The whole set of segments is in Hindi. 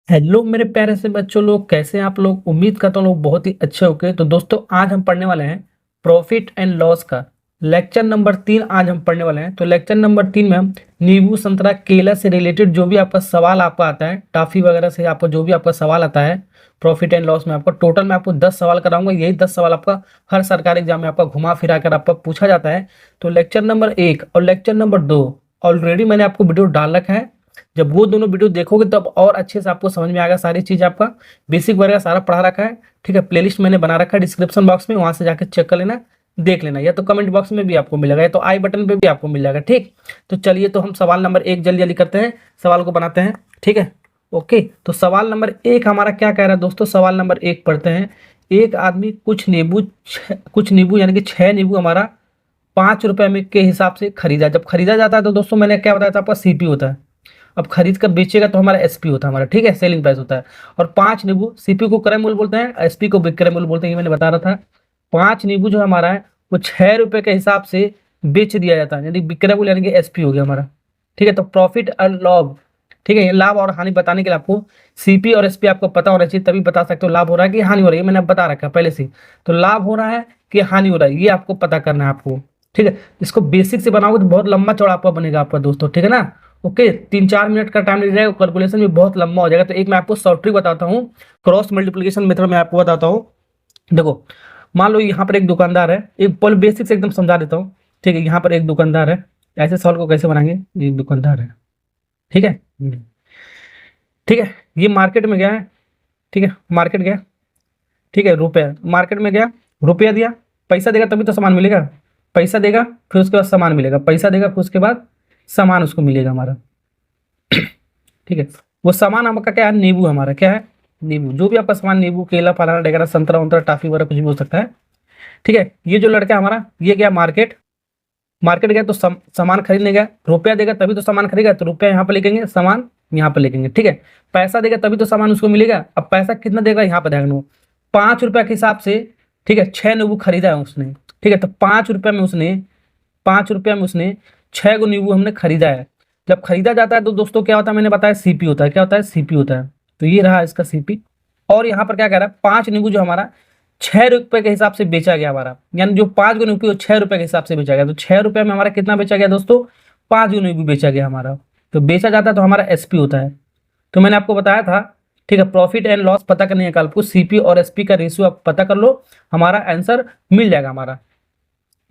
हेलो मेरे प्यारे से बच्चों लोग, कैसे हैं आप लोग। उम्मीद करता हूँ लोग बहुत ही अच्छे होंगे। तो दोस्तों आज हम पढ़ने वाले हैं प्रॉफिट एंड लॉस का लेक्चर नंबर 3। आज हम पढ़ने वाले हैं। तो लेक्चर नंबर 3 में हम नींबू संतरा केला से रिलेटेड जो भी आपका सवाल आपका आता है, टॉफी वगैरह से आपका जो भी आपका सवाल आता है प्रॉफिट एंड लॉस में, आपका टोटल मैं आपको 10 सवाल कराऊंगा। यही 10 सवाल आपका हर सरकारी एग्जाम में आपका घुमा फिरा कर आपका पूछा जाता है। तो लेक्चर नंबर 1 और लेक्चर नंबर 2 ऑलरेडी मैंने आपको वीडियो डाल रखा है। जब वो दोनों वीडियो देखोगे तब और अच्छे से आपको समझ में आएगा। सारी चीज आपका बेसिक वगैरह सारा पढ़ा रखा है। ठीक है, प्लेलिस्ट मैंने बना रखा है डिस्क्रिप्शन बॉक्स में, वहां से जाकर चेक कर लेना, देख लेना, या तो कमेंट बॉक्स में भी आपको मिलेगा, या तो आई बटन पे भी आपको मिल जाएगा। ठीक, तो चलिए तो हम सवाल नंबर 1 जल्दी जल्दी करते हैं, सवाल को बनाते हैं। ठीक है, ओके। तो सवाल नंबर 1 हमारा क्या कह रहा है दोस्तों। सवाल नंबर 1 पढ़ते हैं। एक आदमी कुछ नींबू यानी कि 6 नींबू हमारा 5 रुपए में के हिसाब से खरीदा। जब खरीदा जाता है तो दोस्तों मैंने क्या बताया था, आपका सीपी होता है। अब खरीद कर बेचेगा तो हमारा एसपी होता है हमारा। ठीक है, सेलिंग प्राइस होता है। और 5 नींबू, सीपी को क्रय मूल्य बोलते हैं, एसपी को विक्रय मूल्य बोलते हैं, ये मैंने बता रहा था। 5 नींबू जो हमारा है वो 6 रुपए के हिसाब से बेच दिया जाता है, यानी विक्रय मूल्य यानी कि एसपी हो गया हमारा। ठीक है, तो प्रॉफिट और लॉस, ठीक है, ये लाभ और हानि बताने के लिए आपको सीपी और एसपी आपको पता होना चाहिए, तभी बता सकते हो लाभ हो रहा है कि हानि हो रही है। मैंने बता रखा है पहले से। तो लाभ हो रहा है कि हानि हो रहा है, ये आपको पता करना है आपको। ठीक है, इसको बेसिक से बनाओगे तो बहुत लंबा चौड़ा आपका बनेगा आपका दोस्तों। ठीक है ना, ओके। 3-4 मिनट का टाइम लग जाएगा, कैलकुलेशन भी बहुत लंबा हो जाएगा। तो एक मैं आपको शॉर्ट ट्रिक बताता हूँ, क्रॉस मल्टीप्लिकेशन मेथड में आपको बताता हूँ। देखो, मान लो यहाँ पर एक दुकानदार है, एक पल बेसिक से एकदम समझा देता हूँ। ठीक है, यहाँ पर एक दुकानदार है, ऐसे सॉल्व को कैसे बनाएंगे। एक दुकानदार है, ठीक है। ठीक है, ये मार्केट में गया है। ठीक है, मार्केट गया, ठीक है, रुपया मार्केट में गया, रुपया दिया, पैसा देगा तभी तो सामान मिलेगा। पैसा देगा फिर उसके बाद सामान मिलेगा, पैसा देगा फिर उसके बाद सामान उसको मिलेगा हमारा। ठीक है, वो सामान आपका क्या है, नींबू हमारा क्या है, नींबू। जो भी आपका सामान, नींबू, केला, फलाना वगैरह, संतरा उंतरा, टाफी वगैरह कुछ भी हो सकता है। ठीक है, ये जो लड़का हमारा ये गया मार्केट, मार्केट गया तो सामान खरीदने गया। रुपया देगा तभी तो सामान खरीदेगा, तो रुपया यहाँ पर लिखेंगे, सामान यहाँ पर लिखेंगे। ठीक है, पैसा देगा तभी तो सामान उसको मिलेगा। अब पैसा कितना देगा यहाँ पर देखना, 5 रुपया के हिसाब से। ठीक है, 6 नींबू खरीदा है उसने। ठीक है, तो 5 रुपया में उसने 6 गो नींबू हमने खरीदा है। जब खरीदा जाता है तो दोस्तों क्या होता है, मैंने बताया सीपी होता है। क्या होता है, सीपी होता है। तो ये रहा इसका सीपी। और यहाँ पर क्या कह रहा है, 5 नींबू जो हमारा 6 रुपए के हिसाब से बेचा गया हमारा, यानी जो 5 गो नींबू 6 रुपए के हिसाब से बेचा गया। तो 6 रुपए में हमारा कितना बेचा गया दोस्तों, 5 गो नींबू बेचा गया हमारा। तो बेचा जाता है तो हमारा एसपी होता है। तो मैंने आपको बताया था। ठीक है, प्रॉफिट एंड लॉस पता करने का आपको सीपी और एसपी का रेशियो आप पता कर लो, हमारा आंसर मिल जाएगा हमारा।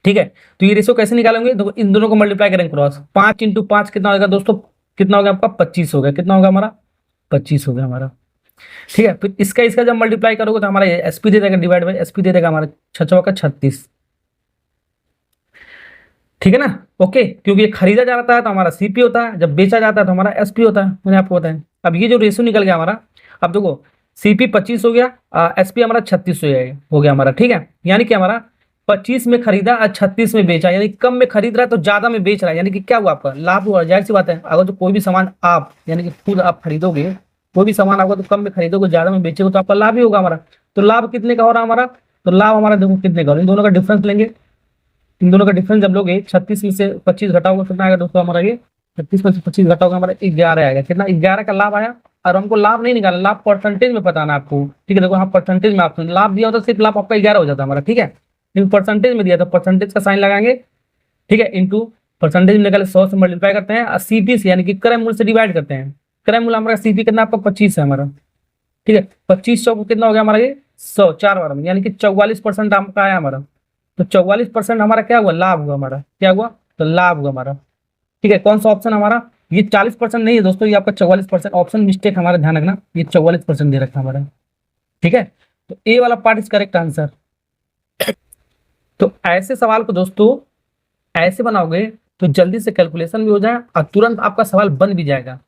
ठीक है, तो ये रेशियो कैसे निकालेंगे, तो इन दोनों को मल्टीप्लाई करेंगे क्रॉस। 5 × 5 कितना होगा दोस्तों, कितना होगा आपका 25 हो गया। कितना होगा हमारा 25 हो गया हमारा। ठीक है, फिर इसका इसका जब मल्टीप्लाई करोगे तो हमारा एसपी दे देगा, डिवाइड बाई एसपी दे देगा हमारा 6 का 36। ठीक है ना, ओके। क्योंकि ये खरीदा जाता है तो हमारा सीपी होता है, जब बेचा जाता है तो हमारा एसपी होता है, मैंने आपको बताया। अब ये जो रेशियो निकल गया हमारा, अब देखो सीपी 25 हो गया, एसपी हमारा 36 हो गया हमारा। ठीक है, यानी कि हमारा 25 में खरीदा और 36 में बेचा, यानी कम में खरीद रहा है तो ज्यादा में बेच रहा है, यानी कि क्या हुआ आपका लाभ हुआ। जाहिर सी बात है, अगर तो कोई भी सामान आप यानी कि खुद आप खरीदोगे, कोई भी सामान आपका तो कम में खरीदोगे, ज्यादा में बेचोगे तो आपका लाभ ही होगा हमारा। तो लाभ कितने का हो रहा है हमारा, तो लाभ हमारा देखो कितने का हो रहा है, इन दोनों का डिफरेंस लेंगे। इन दोनों का डिफरेंस जब लोगे, 36 में से 25 घटाओगे कितना आएगा दोस्तों हमारा, ये 36 में से 25 घटाओगे हमारा 11 आएगा। कितना, 11 का लाभ आया। और हमको लाभ नहीं निकालना, लाभ परसेंटेज में बताना आपको। ठीक है, देखो हाँ परसेंटेज में आपने लाभ दिया होता सिर्फ लाभ आपका 11 हो जाता हमारा। ठीक है, लेकिन परसेंटेज में दिया तो परसेंटेज का साइन लगाएंगे। ठीक है, इंटू परसेंटेज में निकाले 100 से मल्टीप्लाई करते हैं और सीपी से यानी कि क्रय मूल्य से डिवाइड करते हैं। क्रय मूल्य हमारा सीपी कितना आपका 25 है हमारा। ठीक है, 25 चौक कितना हो गया हमारा, ये 100 4 बार में, यानी कि 44% आपका आया हमारा। तो 44% हमारा क्या हुआ, लाभ हुआ हमारा। क्या हुआ, तो लाभ हुआ हमारा। ठीक है, कौन सा ऑप्शन हमारा, ये 40% नहीं है दोस्तों, ये आपका 44%। ऑप्शन मिस्टेक हमारा, ध्यान रखना, ये 44% दे रखा हमारा। ठीक है, तो ए वाला पार्ट इज करेक्ट आंसर। तो ऐसे सवाल को दोस्तों ऐसे बनाओगे तो जल्दी से कैलकुलेशन भी हो जाए और तुरंत आपका सवाल बन भी जाएगा।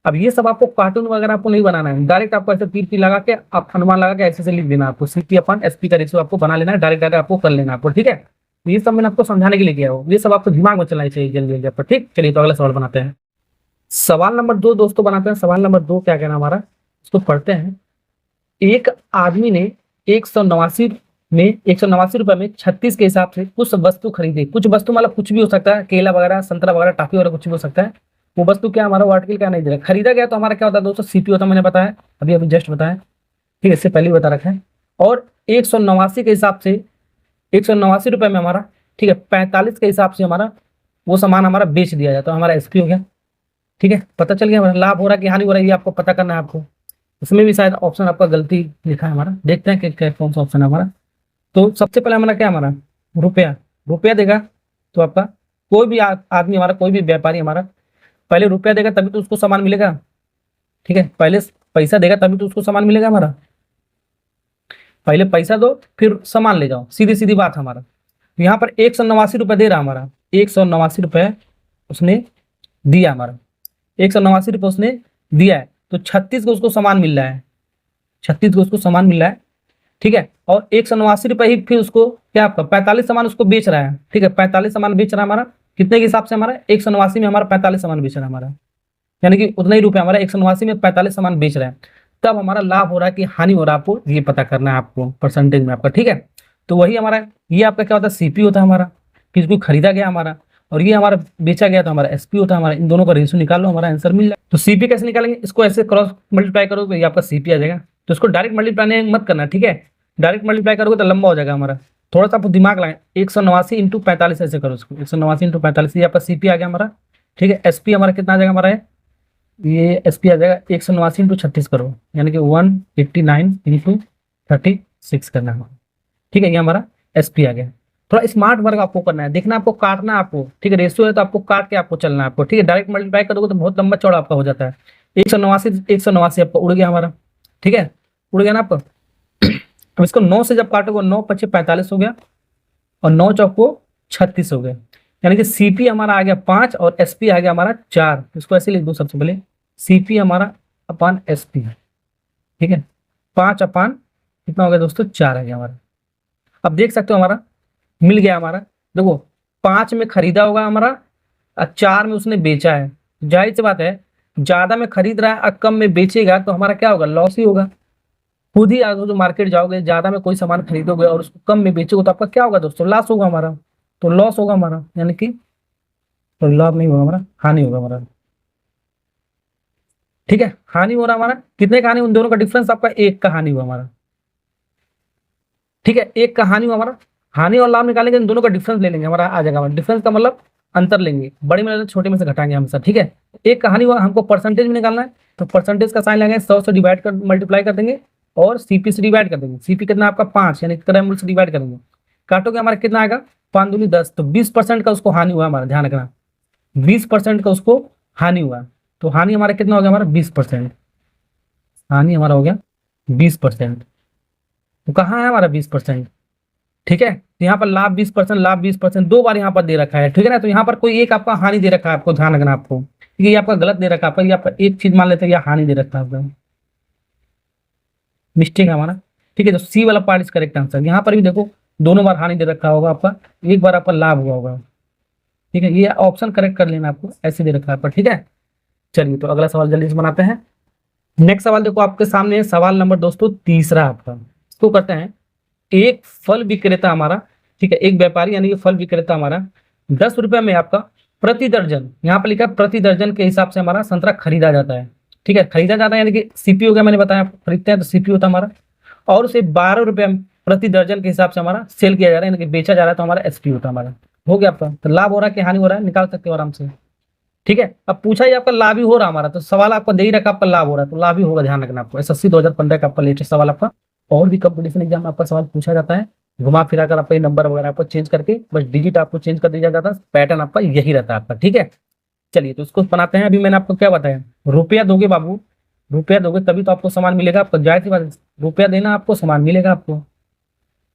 अब ये सब आपको कार्टून वगैरह आपको नहीं बनाना है, डायरेक्ट आपको ऐसे तीर तीर लगा के आप अनुमान लगा के ऐसे से लिख देना आपको। सीपी अपन एसपी का रेशियो आपको बना लेना है, डायरेक्ट डायरेक्ट आपको कर लेना आपको। ठीक है, तो ये सब मैंने आपको समझाने के लिए किया हो, ये सब आपको दिमाग में चलाना चाहिए जल्दी जल्दी पर। ठीक, चलिए तो अगला सवाल बनाते हैं। सवाल नंबर 2 दोस्तों बनाते हैं। सवाल नंबर 2 क्या कहना हमारा, इसको पढ़ते हैं। एक आदमी ने 189 में 189 रुपए में 36 के हिसाब से कुछ वस्तु खरीदे। कुछ वस्तु मतलब कुछ भी हो सकता है, केला वगैरह, संतरा वगैरह, टाफी वगैरह, कुछ भी हो सकता है। वो वस्तु क्या हमारा वो आर्टिकल क्या नहीं दे रहा, खरीदा गया तो हमारा क्या होता है दोस्तों, सीपी होता है, मैंने बताया अभी अभी जस्ट बताया, ठीक है, इससे पहले ही बता रखा है। और 189 के हिसाब से, 189 रुपये में हमारा, ठीक है, 45 के हिसाब से हमारा वो सामान हमारा बेच दिया जाता है, तो हमारा एसपी हो गया। ठीक है, पता चल गया हमारा लाभ हो रहा है कि हानि हो रहा है, ये आपको पता करना है आपको। इसमें भी शायद ऑप्शन आपका गलती लिखा है हमारा, देखते हैं कि कौन सा ऑप्शन है हमारा। तो सबसे पहले हमारा क्या, हमारा रुपया, रुपया देगा तो आपका कोई भी आदमी हमारा, कोई भी व्यापारी हमारा पहले रुपया देगा तभी तो उसको सामान मिलेगा। ठीक है, पहले पैसा देगा तभी तो उसको सामान मिलेगा हमारा। पहले पैसा दो फिर सामान ले जाओ, सीधी सीधी बात हमारा। तो यहाँ पर 189 रुपये दे रहा हमारा, 189 रुपये उसने दिया हमारा, 189 रुपये उसने दिया है, तो 36 को उसको सामान मिल रहा है, 36 को उसको सामान मिल रहा है। ठीक है, और 189 रुपये ही फिर उसको क्या आपका 45 सामान उसको बेच रहा है। ठीक है, 45 सामान बेच रहा है हमारा, कितने के हिसाब से, हमारा 189 में हमारा 45 सामान बेच रहा है हमारा, यानी कि उतना ही रुपये हमारा 189 में 45 सामान बेच रहा है। तब हमारा लाभ हो रहा है कि हानि हो रहा है, आपको ये पता करना है आपको परसेंटेज में आपका। ठीक है, तो वही हमारा ये आपका क्या होता है, सीपी होता है हमारा, कि इसको खरीदा गया हमारा, और ये हमारा बेचा गया तो हमारा एसपी होता है हमारा। इन दोनों का रेशियो निकाल लो, हमारा आंसर मिल जाए। तो सीपी कैसे निकालेंगे, इसको ऐसे क्रॉस मल्टीप्लाई करोगे तो ये आपका सीपी आ जाएगा। तो इसको डायरेक्ट मल्टीप्लाई मत करना, ठीक है, डायरेक्ट मल्टीप्लाई करोगे तो लंबा हो जाएगा हमारा, थोड़ा सा आपको दिमाग लगाएं। 189 इंटू 45 ऐसे करो इसको, 189 इंटू 45, ये आपका सीपी आ गया हमारा। ठीक है, एसपी हमारा कितना आ जाएगा हमारा, ये एसपी आ जाएगा 189 इंटू 36 करो, यानी कि 189 इंटू 36 करना है। ठीक है, ये हमारा एसपी आ गया। थोड़ा स्मार्ट वर्क आपको करना है, देखना आपको, काटना आपको। ठीक है, रेशियो है तो आपको काट के आपको चलना है आपको। ठीक है, डायरेक्ट मल्टीप्लाई करोगे तो बहुत लंबा चौड़ा आपका हो जाता है। 189 आपका उड़ गया हमारा। ठीक है, उड़ गया ना आपका। अब इसको 9 से जब काटोगे, 9 पचे 45 हो गया, और 9 चौको 36 हो गया, यानी कि सीपी हमारा आ गया 5 और एसपी आ गया हमारा 4। इसको ऐसे लिख दो सबसे पहले, सीपी हमारा अपान एसपी है। ठीक है, 5 अपान कितना हो गया दोस्तों, 4 आ गया हमारा। अब देख सकते हो हमारा मिल गया हमारा। देखो 5 में खरीदा होगा हमारा और 4 में उसने बेचा है, जाहिर सी बात है ज्यादा में खरीद रहा है और कम में बेचेगा तो हमारा क्या होगा, लॉस ही होगा। खुद ही आगे जो मार्केट जाओगे, ज्यादा में कोई सामान खरीदोगे और उसको कम में बेचोगे तो आपका क्या होगा दोस्तों, लॉस होगा हमारा। तो लॉस होगा हमारा, यानी कि तो लाभ नहीं होगा हमारा, हानि होगा हमारा। ठीक है, हानि हो रहा हमारा, कितने का हानि, उन दोनों का डिफरेंस आपका 1 का हानि हुआ हमारा। ठीक है, 1 का हानि हुआ हमारा। हानि और लाभ निकालेंगे, इन दोनों का डिफरेंस ले लेंगे, हमारा आ जाएगा हमारा। डिफरेंस का मतलब अंतर लेंगे, बड़े में छोटे में से घटाएंगे हमेशा। ठीक है, 1 का हानि हुआ, हमको परसेंटेज में निकालना है, तो परसेंटेज का साइन लगाएंगे, 100 से डिवाइड कर मल्टीप्लाई कर देंगे और सीपी से डिवाइड कर देंगे। सीपी कितना आपका 5, यानी क्रय मूल्य से डिवाइड करेंगे, काटोगे हमारा कितना आएगा, 5 दूनी 10, तो 20% का उसको हानि हुआ हमारा, ध्यान रखना 20% का उसको हानि हुआ। तो हानि हमारा कितना हो गया हमारा 20%, हानि हमारा हो गया 20%। तो कहाँ है हमारा 20%। ठीक है, तो यहाँ पर लाभ 20%, लाभ 20% दो बार यहाँ पर दे रखा है। ठीक है ना, तो यहाँ पर कोई एक आपका हानि दे रखा है, आपको ध्यान रखना आपको, ये आपका गलत दे रखा है आपका, ये आपका एक चीज मान लेते हैं, हानि दे रखा है आपका, मिस्टेक है हमारा। ठीक है, तो सी वाला पार्ट इज करेक्ट आंसर। यहाँ पर भी देखो दोनों बार हानि दे रखा होगा आपका, एक बार आपका लाभ हुआ होगा। ठीक है, ये ऑप्शन करेक्ट कर लेना आपको, ऐसे दे रखा है आपका। ठीक है, चलिए तो अगला सवाल जल्दी से बनाते हैं। नेक्स्ट सवाल देखो आपके सामने है, सवाल नंबर दोस्तों तीसरा आपका। इसको करते हैं, एक फल विक्रेता हमारा, ठीक है, एक व्यापारी यानी कि फल विक्रेता हमारा 10 रुपये में आपका प्रति दर्जन, यहाँ पर लिखा प्रति दर्जन के हिसाब से हमारा संतरा खरीदा जाता है। ठीक है, खरीदा जाता है यानी कि सीपी हो गया, मैंने बताया खरीदते हैं तो सीपी होता है हमारा, और उसे 12 रुपये प्रति दर्जन के हिसाब से हमारा सेल किया जा रहा है, यानी कि बेचा जा रहा है, तो हमारा एसपी होता है हमारा। हो गया आपका, तो लाभ हो रहा है कि हानि हो रहा है, निकाल सकते हो आराम से। ठीक है, अब पूछा ही आपका लाभ ही हो रहा हमारा, तो सवाल आपको दे ही रखा आपका लाभ हो रहा है, तो लाभ ही होगा, ध्यान रखना आपको। एसएससी 2015 का आपका लेटेस्ट सवाल आपका, और भी कंपटीशन एग्जाम में आपका सवाल पूछा जाता है, घुमा फिरा कर आपका नंबर वगैरह आपको चेंज करके बस डिजिट आपको चेंज कर दिया जाता है, पैटर्न आपका यही रहता है आपका। ठीक है, चलिए तो इसको बनाते हैं। अभी मैंने आपको क्या बताया, रुपया दोगे बाबू, रुपया दोगे तभी तो आपको सामान मिलेगा आपको, जाहिर सी बात, रुपया देना आपको सामान मिलेगा आपको,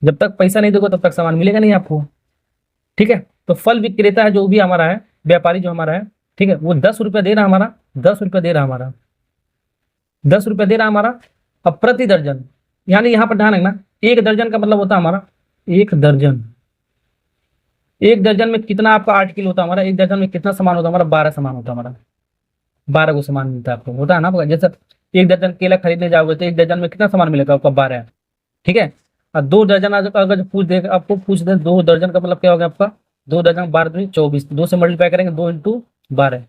जब तक पैसा नहीं दोगे तब तक सामान मिलेगा नहीं आपको। ठीक है, तो फल विक्रेता है जो भी हमारा है, व्यापारी जो हमारा है, ठीक है, वो 10 रुपये दे रहा हमारा, 10 रुपये दे रहा हमारा, 10 रुपये दे रहा हमारा। अब प्रति दर्जन, यानी यहाँ पर ध्यान रखना, एक दर्जन का मतलब होता है हमारा, एक दर्जन, एक दर्जन में कितना आपका आर्टिकल होता है हमारा, एक दर्जन में कितना सामान होता है हमारा, 12 सामान होता है हमारा, 12 को सामान मिलता है आपको, होता है ना आपका। जैसे एक दर्जन केला खरीदने जाओगे तो एक दर्जन में कितना सामान मिलेगा आपका, 12। ठीक है, और 2 दर्जन अगर पूछ दे, आपको पूछ दे 2 दर्जन का मतलब क्या होगा आपका, 2 दर्जन 12 दूनी 24, 2 से मल्टीप्लाई करेंगे, 2 इंटू 12,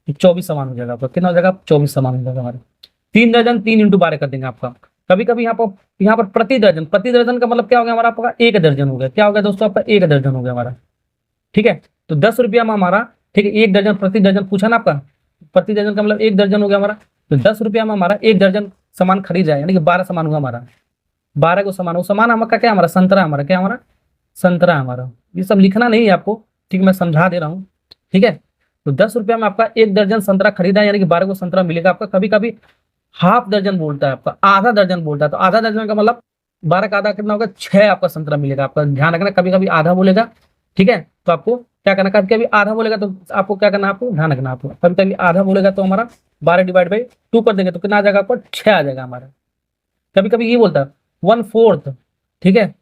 24 सामान हो जाएगा आपका। कितना हो जाएगा? 24 सामान हो जाएगा हमारे। 3 दर्जन 3 इंटू 12 कर देंगे आपका। कभी कभी यहाँ पर प्रति दर्जन का मतलब क्या हो गया हमारा? आपका 1 दर्जन हो गया। क्या हो गया दोस्तों? आपका 1 दर्जन हो गया हमारा। ठीक है, तो 10 रुपया में हमारा, ठीक है, 1 दर्जन प्रति दर्जन पूछा ना आपका, प्रति दर्जन का मतलब 1 दर्जन हो गया हमारा। तो 10 रुपया में हमारा 1 दर्जन सामान खरीद जाए, यानी कि 12 सामान हुआ हमारा। 12 को सामान, वो सामान हमारा क्या? हमारा संतरा, हमारा क्या? हमारा संतरा हमारा। ये सब लिखना नहीं है आपको, ठीक, मैं समझा दे रहा हूँ। ठीक है, तो 10 रुपया में आपका 1 दर्जन संतरा खरीदा, यानी कि 12 को संतरा मिलेगा आपका। कभी कभी हाफ दर्जन बोलता है आपका, आधा दर्जन बोलता है, तो आधा दर्जन का मतलब 12 का आधा कितना होगा? 6 आपका संतरा मिलेगा आपका। ध्यान रखना, कभी कभी आधा बोलेगा, ठीक है, तो आपको क्या करना? कभी कभी आधा बोलेगा तो आपको क्या करना? आपको ध्यान रखना। आपको कभी कभी आधा बोलेगा तो हमारा 12 डिवाइड बाई 2 कर देंगे तो कितना आ जाएगा? आपको 6 आ जाएगा हमारा। कभी कभी ये बोलता है 1/4, ठीक है,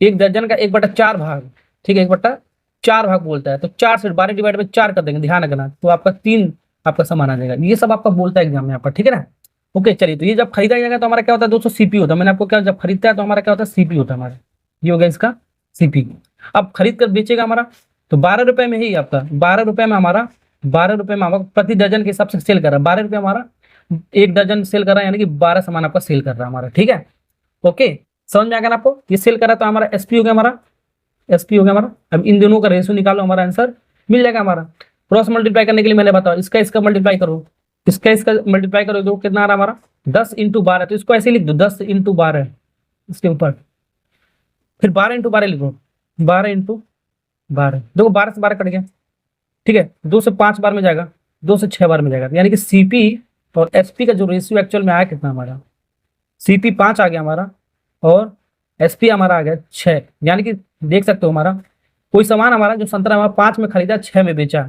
1 दर्जन का 1/4 भाग, ठीक है, 1/4 भाग बोलता है, तो 4 से 12 डिवाइड बाई 4 कर देंगे, ध्यान रखना, तो आपका 3 आपका सामान आ जाएगा। ये सब आपका बोलता है एग्जाम में आपका, ठीक है ना। ओके, चलिए, तो ये जब खरीदा जाएगा तो हमारा क्या होता है दोस्तों? सीपी होता है। मैंने आपको क्या, जब खरीदता है तो हमारा क्या होता है? सीपी होता है हमारा। ये हो गया इसका सीपी। अब खरीद कर बेचेगा हमारा, तो 12 रुपए में ही आपका, 12 रुपए में हमारा, 12 रुपए में हमारा प्रति दर्जन के हिसाब से सेल कर रहा है। 12 रुपये हमारा 1 दर्जन सेल कर रहा है, यानी कि 12 सामान आपका सेल कर रहा है हमारा। ठीक है, ओके, समझ में आ गया ना आपको? ये सेल कर रहा है तो हमारा एसपी हो गया हमारा, एसपी हो गया हमारा। अब इन दोनों का रेशियो निकालो, हमारा आंसर मिल जाएगा हमारा। क्रॉस मल्टीप्लाई करने के लिए मैंने बताया, इसका इसका मल्टीप्लाई करो, इसका मल्टीप्लाई करो तो कितना आ रहा है हमारा? 10 × 12। तो इसको ऐसे लिख दो, 10 × 12 इसके ऊपर, फिर 12 × 12 लिखो, 12 × 12। देखो 12 से 12 कट गया, ठीक है, 2 से 5 बार में जाएगा, 2 से 6 बार में जाएगा, यानी कि सीपी और एसपी का जो रेशियो एक्चुअल में आया कितना हमारा? सीपी 5 आ गया हमारा और एसपी हमारा आ गया 6। यानी कि देख सकते हो हमारा कोई सामान हमारा जो संतरा हमारा 5 में खरीदा, 6 में बेचा,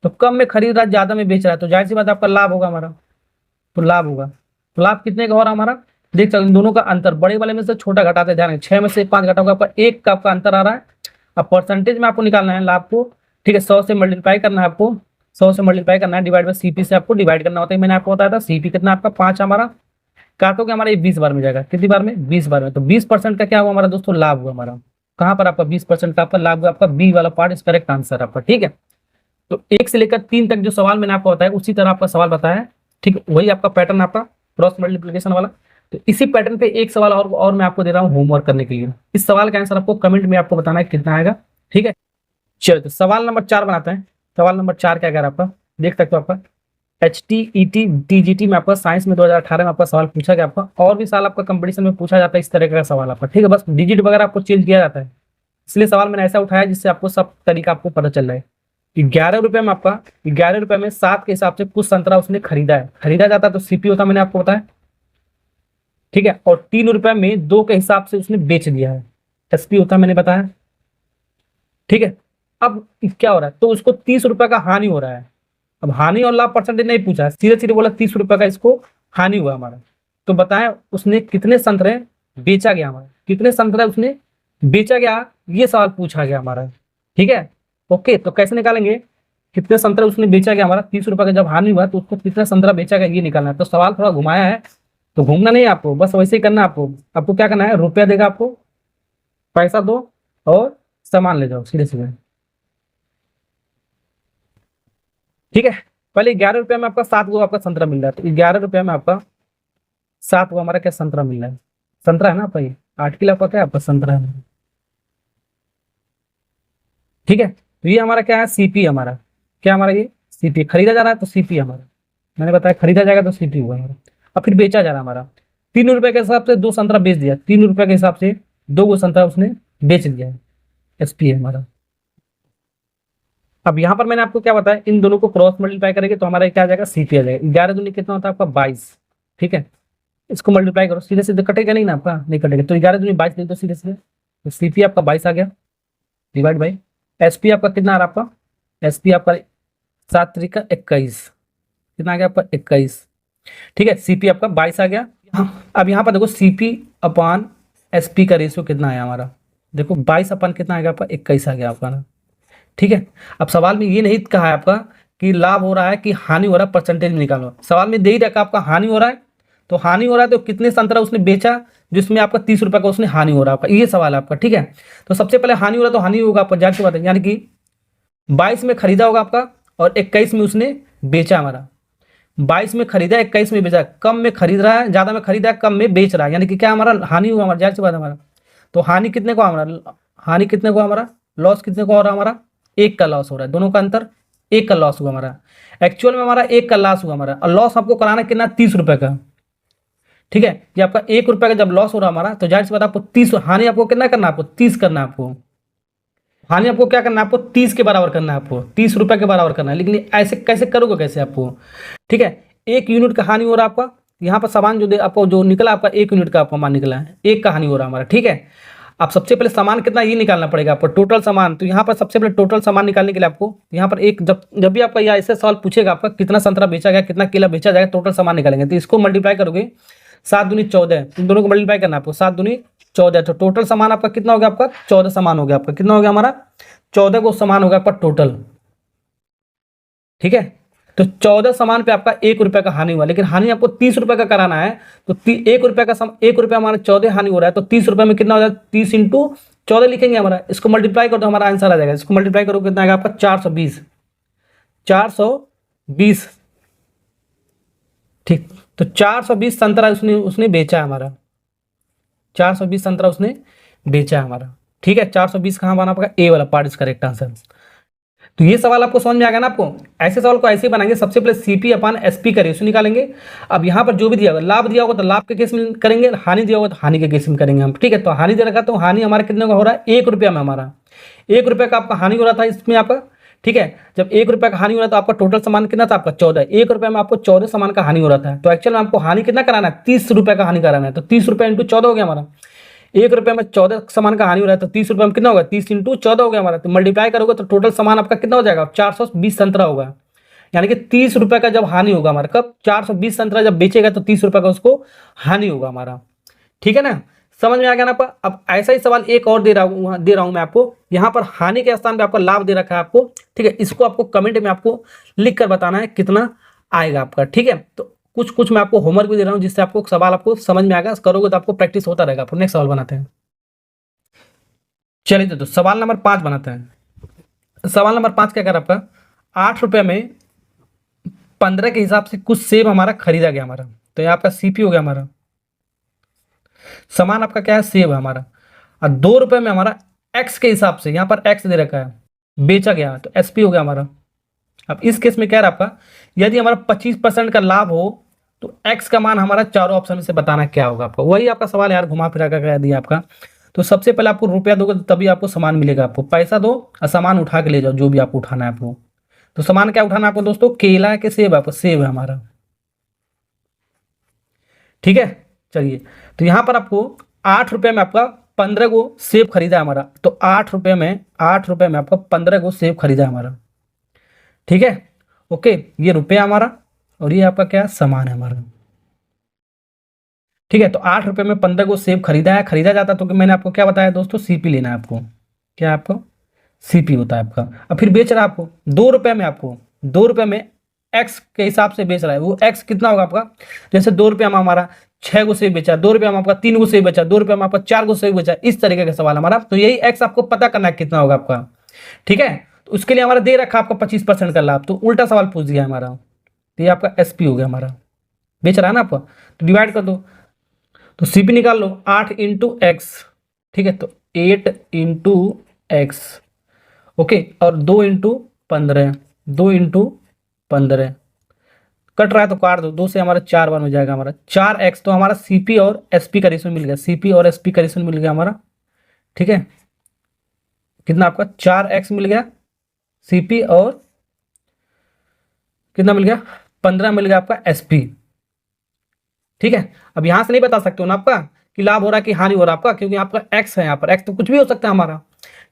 तो कम में खरीद रहा है, ज्यादा में बेच रहा है, तो जाहिर सी बात आपका लाभ होगा हमारा। तो लाभ होगा, तो लाभ कितने का हो रहा हमारा? देख सकते इन दोनों का अंतर, बड़े वाले में से छोटा घटाते ध्यान, 6 में से 5 घटा होगा, आपका 1 का आपका अंतर आ रहा है। अब परसेंटेज में आपको निकालना है लाभ को, ठीक है, 100 से मल्टीप्लाई करना है आपको, 100 से मल्टीप्लाई करना है, डिवाइड बाय सीपी से आपको डिवाइड करना होता है। मैंने आपको बताया था सीपी कितना आपका 5 हमारा, काटोगे हमारा ये 20 बार में जाएगा, कितनी बार में? 20 बार में। तो 20% का क्या हुआ हमारा दोस्तों? लाभ हुआ हमारा। कहाँ पर आपका 20% का आपका लाभ हुआ? आपका बी वाला पार्ट इस करेक्ट आंसर आपका। ठीक है, तो 1 से लेकर 3 तक जो सवाल मैंने आपको बताया उसी तरह आपका सवाल बताया है, ठीक, वही आपका पैटर्न आपका क्रॉस मल्टीप्लिकेशन वाला। तो इसी पैटर्न पे एक सवाल और मैं आपको दे रहा हूँ होमवर्क करने के लिए। इस सवाल का आंसर आपको कमेंट में आपको बताना है कितना आएगा। ठीक है, चलो तो सवाल नंबर 4 बनाते हैं। सवाल नंबर 4 क्या कह रहा है आपका? देख सकते हो आपका HTET DGT में आपका साइंस में 2018 में आपका सवाल पूछा गया आपका, और भी साल आपका कंपटीशन में पूछा जाता है इस तरह का सवाल आपका। ठीक है, बस डिजिट वगैरह आपको चेंज किया जाता है, इसलिए सवाल मैंने ऐसा उठाया जिससे आपको सब तरीका आपको पता चल रहा है। 11 रुपए में आपका, 11 रुपए में 7 के हिसाब से कुछ संतरा उसने खरीदा है, खरीदा जाता तो सीपी होता, मैंने आपको बताया। ठीक है, और 3 रुपए में 2 के हिसाब से उसने बेच दिया है, एसपी होता, मैंने बताया। ठीक है, अब क्या हो रहा है? तो उसको 30 रुपए का हानि हो रहा है। अब हानि और लाभ परसेंटेज नहीं पूछा है, सीधे सीधे बोला 30 रुपए का इसको हानि हुआ हमारा। तो बताएं उसने कितने संतरे बेचा गया हमारा, कितने संतरे उसने बेचा गया, ये सवाल पूछा गया हमारा। ठीक है, ओके, तो कैसे निकालेंगे? कितने संतरा उसने बेचा गया हमारा, 30 रुपए का जब हानि हुआ तो उसको कितना संतरा बेचा गया ये निकालना है। तो सवाल थोड़ा घुमाया है, तो घूमना नहीं है आपको, बस वैसे ही करना है आपको। आपको क्या करना है? रुपया देगा आपको, पैसा दो और सामान ले जाओ, सीधे सीधे। ठीक है, पहले 11 रुपये में आपका 7 गो आपका संतरा मिल रहा है, तो 11 रुपये में आपका 7 गो हमारा क्या संतरा मिल रहा है? संतरा है ना आपका, ये 8 किलो आपका क्या है? आपका संतरा है। ठीक है, तो ये हमारा क्या है? सीपी हमारा, क्या हमारा ये सीपी खरीदा जा रहा है, तो सीपी हमारा, मैंने बताया खरीदा जाएगा तो सीपी हुआ हमारा। अब फिर बेचा जा रहा है हमारा 3 रुपए के हिसाब से 2 संतरा बेच दिया, 3 रुपए के हिसाब से 2 गो संतरा उसने बेच दिया है, एसपी है हमारा। अब यहाँ पर मैंने आपको क्या बताया, इन दोनों को क्रॉस मल्टीप्लाई करेंगे तो हमारा क्या आ जाएगा? सीपी आ जाएगा। 11 दूनी कितना होता है आपका? 22। ठीक है, इसको मल्टीप्लाई करो, सीधे सीधे कटेगा नहीं ना आपका, नहीं कटेगा, तो 11 दूनी 22 दे दो सीधे सीधे, तो सीपी आपका 22 आ गया, डिवाइड बाई एसपी आपका कितना आ रहा है? आपका एसपी आपका 7 3 का 21, कितना आ गया आपका? 21। ठीक है, सीपी आपका 22 आ गया। अब यहाँ पर देखो सीपी अपॉन एसपी का रेशियो कितना आया हमारा, देखो 22 अपन कितना आ गया आपका? 21 आ गया आपका ना। ठीक है, अब सवाल में ये नहीं कहा है आपका कि लाभ हो रहा है कि हानि हो रहा है, परसेंटेज में निकालो। सवाल में दे ही रखा आपका हानि हो रहा है, तो हानि हो रहा है तो कितने संतरा उसने बेचा जिसमें आपका 30 रुपए का उसने हानि हो रहा है आपका, ये सवाल है आपका। ठीक है, तो सबसे पहले हानि हो रहा है तो हानि होगा आपका, जाहिर सी बात है, यानी कि 22 में खरीदा होगा आपका और 21 में उसने बेचा हमारा। 22 में खरीदा, 21 में बेचा, कम में खरीद रहा है, ज़्यादा में खरीदा है, कम में बेच रहा है, यानी कि क्या हमारा हानि हुआ हमारा, जाहिर सी बात है हमारा। तो हानि कितने को हमारा, हानि कितने को हमारा, लॉस कितने को हो रहा है हमारा, 1 का लॉस हो रहा है, दोनों का अंतर 1 का लॉस हुआ हमारा। एक्चुअल में हमारा 1 का लॉस हुआ हमारा, और लॉस आपको कराना कितना, 30 रुपये का। ठीक है, ये आपका 1 रुपये का जब लॉस हो रहा हमारा, तो जाहिर सी बात आपको 30, हानि आपको कितना करना है, आपको 30 करना है आपको। हानि आपको क्या करना है, आपको 30 के बराबर करना है, आपको 30 रुपये के बराबर करना है। लेकिन ऐसे कैसे करोगे, कैसे आपको, ठीक है, 1 यूनिट का हानि हो रहा है आपका, यहाँ पर सामान जो दे आपको जो निकला आपका 1 यूनिट का आपका मान निकला है, 1 का हानि हो रहा है हमारा। ठीक है, अब सबसे पहले सामान कितना ये निकालना पड़ेगा आपको, टोटल सामान। तो यहाँ पर सबसे पहले टोटल सामान निकालने के लिए आपको यहाँ पर एक, जब भी आपका यह ऐसे सवाल पूछेगा आपका कितना संतरा बेचा गया, कितना केला बेचा जाएगा, टोटल सामान निकालेंगे। तो इसको मल्टीप्लाई करोगे, 7 दूनी 14, इन दोनों को मल्टीप्लाई करना है आपको, 7 दूनी 14, तो टोटल सामान आपका कितना हो गया, आपका 14 सामान हो गया आपका, कितना हो गया हमारा, 14 को सामान होगा आपका टोटल। ठीक है, तो 14 सामान पे आपका 1 रुपये का हानि हुआ, लेकिन हानि आपको 30 रुपये का कराना है। तो 1 रुपये का 1 रुपये हमारा 14 हानि हो रहा है, तो 30 रुपये में कितना हो जाएगा, 30 इंटू 14 लिखेंगे हमारा, इसको मल्टीप्लाई कर दो, हमारा आंसर आ जाएगा। इसको मल्टीप्लाई करो कितना आएगा आपका, 420, 420। ठीक, तो 420 संतरा उसने उसने बेचा है हमारा, 420 संतरा उसने बेचा है हमारा। ठीक है, 420 कहाँ बना आपका, ए वाला पार्ट इज करेक्ट आंसर। तो ये सवाल आपको समझ में आ गया ना आपको। ऐसे सवाल को ऐसे ही बनाएंगे, सबसे पहले सीपी अपन एसपी का रेशियो निकालेंगे। अब यहाँ पर जो भी दिया होगा, लाभ दिया होगा तो लाभ के केस में करेंगे, हानि दिया होगा तो हानि के केस में करेंगे हम। ठीक है, तो हानि दे रखा, तो हानि हमारा कितने का हो रहा है, 1 रुपया में हमारा 1 रुपये का आपका हानि हो रहा था इसमें आपका। ठीक है, जब 1 रुपये का हानि हो रहा था, आपका टोटल सामान कितना था आपका 14, 1 रुपये में आपको 14 सामान का हानि हो रहा था। तो एक्चुअल में आपको हानि कितना कराना है, 30 रुपये का हानि कराना है। तो 30 रुपये इंटू 14 हो गया हमारा, 1 रुपये में 14 सामान का हानि हो रहा है, तो 30 रुपये में कितना होगा, 30 इंटू 14 हो गया हमारा। तो मल्टीप्लाई करोगे तो टोटल सामान आपका कितना हो जाएगा, 420 संतरा होगा। यानी कि 30 रुपये का जब हानि होगा हमारा, कब, 420 संतरा जब बेचेगा तो 30 रुपये का उसको हानि होगा हमारा। ठीक है ना, समझ में आ गया ना आपका। अब ऐसा ही सवाल एक और दे रहा हूं मैं आपको, यहाँ पर हानि के स्थान पे आपका लाभ दे रखा है आपको। ठीक है, इसको आपको कमेंट में आपको लिख कर बताना है कितना आएगा आपका। ठीक है, तो कुछ कुछ मैं आपको होमवर्क भी दे रहा हूँ, जिससे आपको सवाल आपको समझ में आएगा, करोगे तो आपको प्रैक्टिस होता रहेगा। आपको नेक्स्ट सवाल बनाते हैं, चलिए तो सवाल नंबर 5 बनाते हैं। सवाल नंबर 5 क्या कर आपका, 8 रुपये में 15 के हिसाब से कुछ सेब हमारा खरीदा गया हमारा। तो ये आपका सीपी हो गया हमारा, सामान आपका क्या है, सेब है हमारा। और 2 रुपये में हमारा एक्स के हिसाब से, यहाँ पर एक्स दे रखा है, बेचा गया, तो एसपी हो गया हमारा। अब इस केस में क्या है आपका, यदि हमारा 25% का लाभ हो तो एक्स का मान हमारा चारों ऑप्शन में से बताना क्या होगा आपका। वही आपका सवाल है यार, घुमा फिरा कर कह दिया आपका। तो सबसे पहले आपको रुपया दोगे तो तभी आपको सामान मिलेगा। आपको पैसा दो और सामान उठा के ले जाओ, जो भी आपको उठाना है आपको। तो सामान क्या उठाना है आपको दोस्तों, केला के सेब, आपको सेब है हमारा। ठीक है, चलिए, तो यहाँ पर आपको 8 रुपये में आपका 15 को सेब खरीदा है हमारा। तो 8 रुपये में आपका 15 को सेब खरीदा है हमारा। ठीक है, ओके, ये रुपया हमारा और ये आपका क्या सामान है हमारा। ठीक है, तो 8 रुपये में 15 को सेब खरीदा है, खरीदा जाता तो मैंने आपको क्या बताया दोस्तों, सीपी लेना है आपको। क्या आपको सीपी होता है आपका। अब फिर बेच रहा है आपको 2 रुपये में, आपको 2 रुपये में एक्स के हिसाब से बेच रहा है। वो एक्स कितना होगा आपका, जैसे 2 रुपये में हमारा 6 को सेब बेचा, 2 रुपये में आपका 3 को सेब बेचा, 2 रुपये में आपका 4 को सेब बेचा, इस तरीके का सवाल हमारा। तो यही एक्स आपको पता करना है कितना होगा आपका। ठीक है, तो उसके लिए हमारा दे रखा आपका 25% का लाभ, तो उल्टा सवाल पूछ दिया हमारा। तो ये आपका एसपी हो गया हमारा, बेच रहा है ना आपका। तो डिवाइड कर दो, तो सीपी निकाल लो, 8 इंटू एक्स। ठीक है, तो 8 इंटू एक्स, ओके, और 2 इंटू 15, 2 इंटू 15 कट रहा है तो काट दो, 2 से हमारा 4 बार हो जाएगा हमारा 4x। तो हमारा सीपी और एसपी का रेशियो मिल गया, सीपी और एसपी का रेशियो मिल गया हमारा। ठीक है, कितना आपका 4x मिल गया सीपी, और कितना मिल गया 15 मिल गया आपका एसपी। ठीक है, अब यहां से नहीं बता सकते हो ना आपका कि लाभ हो रहा है कि हानि हो रहा है आपका, क्योंकि आपका एक्स है, यहाँ पर एक्स तो कुछ भी हो सकता है हमारा।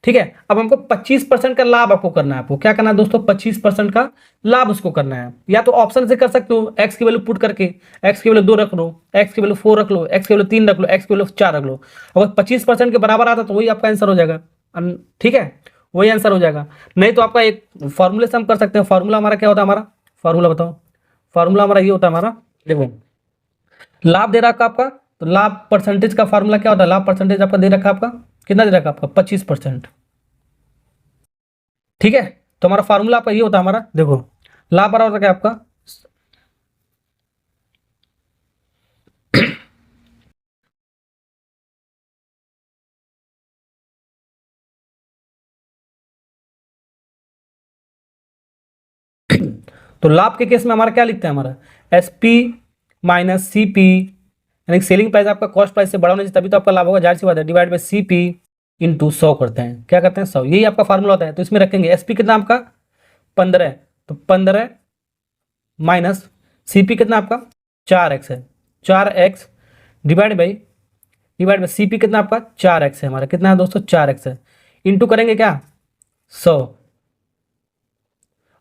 ठीक है, अब हमको 25% का लाभ आपको करना है। आपको क्या करना है दोस्तों, 25% का लाभ उसको करना है। या तो ऑप्शन से कर सकते हो, एक्स की वैल्यू पुट करके, एक्स की वैल्यू 2 रख लो, एक्स की वैल्यू 4 रख लो, एक्स की वैल्यू 3 रख लो, एक्स की वैल्यू 4 रख लो। अगर 25% के बराबर आता तो वही आपका आंसर हो जाएगा। ठीक है, वही आंसर हो जाएगा। नहीं तो आपका एक फॉर्मूले से हम कर सकते हैं। फॉर्मूला हमारा क्या होता है, हमारा फॉर्मूला बताओ। फॉर्मूला हमारा ये होता है हमारा, देखो लाभ दे रखा आपका, तो लाभ परसेंटेज का फार्मूला क्या होता है, लाभ परसेंटेज आपका दे रखा आपका, कितना दे रखा आपका 25%। ठीक है, तो हमारा फार्मूला आपका ये होता है हमारा, देखो लाभ बराबर क्या आपका तो लाभ के केस में हमारा क्या लिखते हैं, हमारा एसपी माइनस सीपी, यानी सेलिंग प्राइस आपका कॉस्ट प्राइस से बड़ा होना चाहिए तभी तो आपका लाभ होगा, जाहिर सी बात है, डिवाइड बाई सीपी इंटू 100 करते हैं, क्या करते हैं 100, यही आपका फार्मूला होता है। तो इसमें रखेंगे एसपी कितना आपका 15, तो 15 माइनस सीपी कितना आपका 4x है, 4x डिवाइड बाई सीपी कितना आपका 4x है, हमारा कितना है दोस्तों 4x है, इंटू करेंगे क्या 100,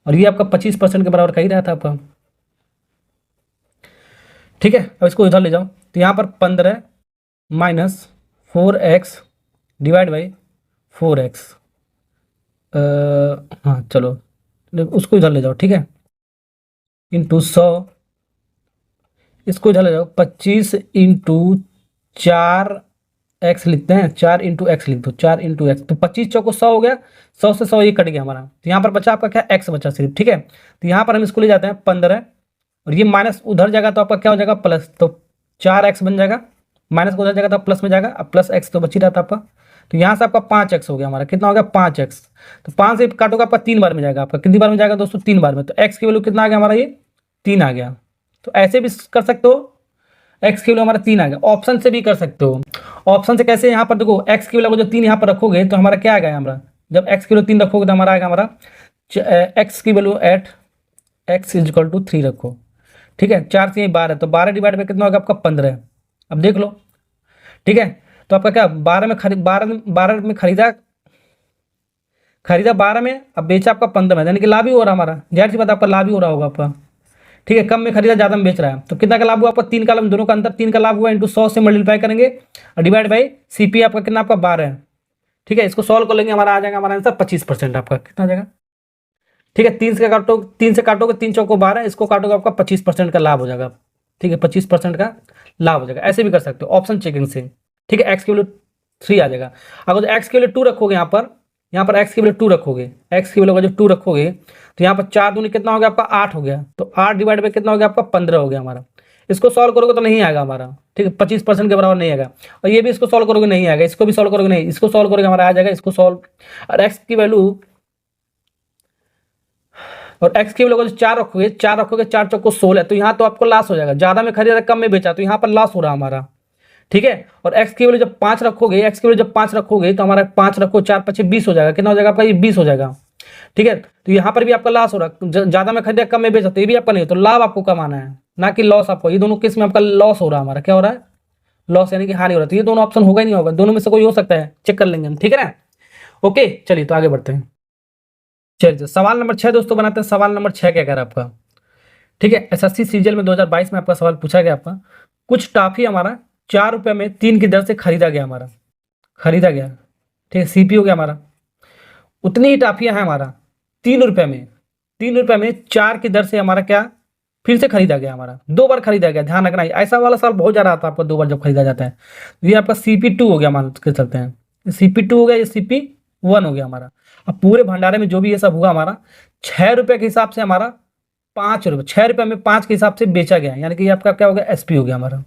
और ये आपका 25% के बराबर कही रहा था आपका। ठीक है, अब इसको इधर ले जाओ, तो यहाँ पर 15 minus 4x divide by 4x, हाँ चलो उसको इधर ले जाओ, ठीक है, इंटू 100, इसको इधर ले जाओ 25 इंटू 4x लिखते हैं, 4 इंटू एक्स लिख दो, 4 इंटू एक्स, तो 25 चौको 100 हो गया, 100 से 100 ये कट गया हमारा, तो यहाँ पर बचा आपका क्या x बचा सिर्फ। ठीक है, तो यहाँ पर हम इसको ले जाते हैं 15, और ये माइनस उधर जाएगा तो आपका क्या हो जाएगा प्लस, तो 4x बन जाएगा, माइनस को उधर जाएगा तो प्लस में जाएगा, अब प्लस x तो बच ही रहा था आपका, तो यहाँ से आपका 5x हो गया हमारा, कितना हो गया 5x, तो 5 से काटोगे आपका 3 बार में जाएगा, आपका कितनी बार में जाएगा दोस्तों 3 बार में, तो x की वैल्यू कितना आ गया हमारा, ये 3 आ गया। तो ऐसे भी कर सकते हो, x की वैल्यू हमारा 3 आ गया, ऑप्शन से भी कर सकते हो। ऑप्शन से कैसे, यहाँ पर देखो x की वैल्यू को जो 3 यहाँ पर रखोगे तो हमारा क्या आएगा, हमारा जब x की वैल्यू 3 रखोगे तो हमारा आएगा हमारा x की value at x is equal to 3 रखो, ठीक है, 4 से 12, तो 12 डिवाइड में कितना होगा आपका 15, अब देख लो, ठीक है, तो आपका क्या 12 में खरीदा 12 में, अब बेचा आपका 15 में, यानी कि लाभ ही हो रहा हमारा, जाहिर सी बात आपका लाभ ही हो रहा होगा आपका। ठीक है, कम में खरीदा ज़्यादा में बेच रहा है, तो कितना का लाभ हुआ आपका 3 का लाभ, दोनों का अंतर 3 का लाभ हुआ, इंटू 100 से मल्टीप्लाई करेंगे और डिवाइड बाई सीपी आपका कितना आपका 12 है। ठीक है, इसको सॉल्व कर लेंगे, हमारा आ जाएगा हमारा आंसर 25% आपका, कितना आ जाएगा। ठीक है, 3 से काटोगे 3 चौको 12, इसको काटोगे आपका 25% का लाभ हो जाएगा। ठीक है, 25% का लाभ हो जाएगा, ऐसे भी कर सकते हो ऑप्शन चेकिंग से। ठीक है, एक्स की वैल्यू 3 आ जाएगा, अगर एक्स की वैल्यू 2 रखोगे यहाँ पर एक्स की वैल्यू 2 रखोगे, एक्स की वैल्यू का जो 2 रखोगे तो यहाँ पर 4 दूनी कितना हो गया आपका 8 हो गया, तो 8 डिवाइड में कितना हो गया आपका 15 हो गया हमारा। इसको सॉल्व करोगे तो नहीं आएगा हमारा, ठीक है, 25% के बराबर नहीं आएगा, और ये भी इसको सॉल्व करोगे नहीं आएगा, इसको भी सॉल्व करोगे नहीं, इसको सॉल्व करोगे हमारा आ जाएगा, इसको सॉल्व, और एक्स की वैल्यू को जो 4 रखोगे 4 चौको 16, तो यहाँ तो आपको लॉस हो जाएगा, ज्यादा में खरीदा कम में बेचा, तो यहाँ पर लॉस हो रहा हमारा। ठीक है, और x की वैल्यू जब 5 रखोगे, तो हमारा 5 रखो 4 5 20 हो जाएगा, कितना हो जाएगा आपका ये 20 हो जाएगा। ठीक है, तो यहाँ पर भी आपका लॉस हो रहा है, ज्यादा में खरीदा कम में बेचा, तो ये भी आपका नहीं, तो लाभ आपको कमाना है ना कि लॉस आपको, ये दोनों केस में आपका लॉस हो रहा है, हमारा क्या हो रहा है लॉस, यानी कि हानि हो रहा है, तो ये दोनों ऑप्शन होगा ही नहीं होगा, दोनों में से कोई हो सकता है, चेक कर लेंगे हम, ठीक है ना। ओके, चलिए तो आगे बढ़ते हैं। चलिए सवाल नंबर 6 दोस्तों बनाते हैं, सवाल नंबर 6 क्या कह रहा है आपका। ठीक है, एसएससी सीजीएल में 2022 में आपका सवाल पूछा गया आपका, कुछ टॉफी हमारा 4 रुपये में 3 की दर से खरीदा गया, ठीक है, सीपी हो गया हमारा, उतनी ही टॉफियां हैं हमारा 3 रुपये में 4 की दर से हमारा क्या फिर से खरीदा गया, हमारा 2 बार खरीदा गया, ध्यान रखना, ऐसा वाला सवाल बहुत ज़्यादा आता है आपका, 2 बार जब खरीदा जाता है, ये आपका CP2 हो गया, मान के चलते हैं CP2 हो गया, ये CP1 हो गया हमारा। अब पूरे भंडारे में जो भी ये सब हुआ हमारा 6 रुपये के हिसाब से हमारा 5 रुपये, 6 रुपये में 5 के हिसाब से बेचा गया, यानी कि ये आपका क्या हो गया SP हो गया हमारा।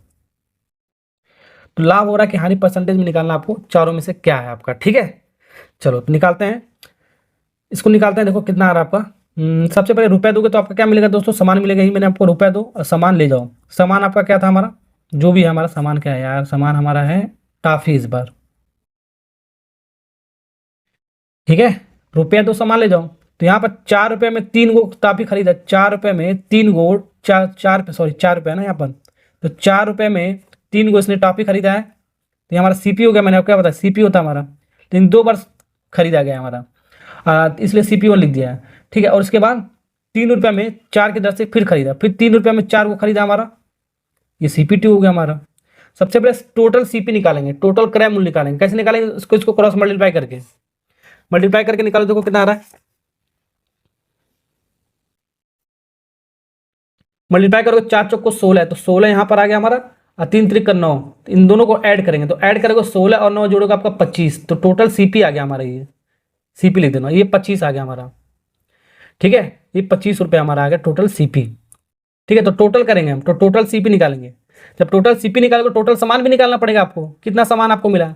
तो लाभ हो रहा है कि हानि परसेंटेज में निकालना आपको, चारों में से क्या है आपका। ठीक है, चलो तो निकालते हैं, इसको निकालते हैं, देखो कितना आ रहा है आपका। सबसे पहले रुपए दोगे तो आपका क्या मिलेगा दोस्तों, सामान मिलेगा ही, मैंने आपको रुपए दो और सामान ले जाओ। सामान आपका क्या था हमारा, जो भी है हमारा सामान क्या है यार, सामान हमारा है टॉफी इस बार। ठीक है, रुपया दो सामान ले जाओ, तो यहाँ पर 4 रुपये में 3 गो टॉफी खरीदा, 4 रुपये में 3 गो, 4 रुपये ना यहाँ पर, तो 4 रुपये में 3 गो इसने टॉफी खरीदा है, तो ये हमारा सीपी हो गया, मैंने आपको क्या बताया सीपी होता हमारा, लेकिन 2 बार खरीदा गया हमारा, इसलिए CP1 लिख दिया है। ठीक है, और इसके बाद 3 रुपये में 4 की दर से फिर खरीदा, फिर 3 रुपये में 4 को खरीदा हमारा, ये CP2 हो गया हमारा। सबसे पहले टोटल CP निकालेंगे, टोटल क्रय मूल्य निकालेंगे, कैसे निकालेंगे, इसको क्रॉस मल्टीप्लाई करके निकालो, देखो कितना आ रहा है, मल्टीप्लाई करोगे 4 चौको 16, तो 16 यहाँ पर आ गया हमारा, और 3 त्रिक का 9, तो इन दोनों को ऐड करेंगे, तो ऐड करोगे 16 और 9 जोड़ोगे आपका 25, तो टोटल CP आ गया हमारा, ये CP लिख देना, ये 25 आ गया हमारा। ठीक है, ये 25 रुपये हमारा आ गया टोटल सीपी। ठीक है, तो टोटल करेंगे हम, तो टोटल सीपी निकालेंगे। जब टोटल सीपी निकालोगे टोटल सामान भी निकालना पड़ेगा आपको, कितना सामान आपको मिला।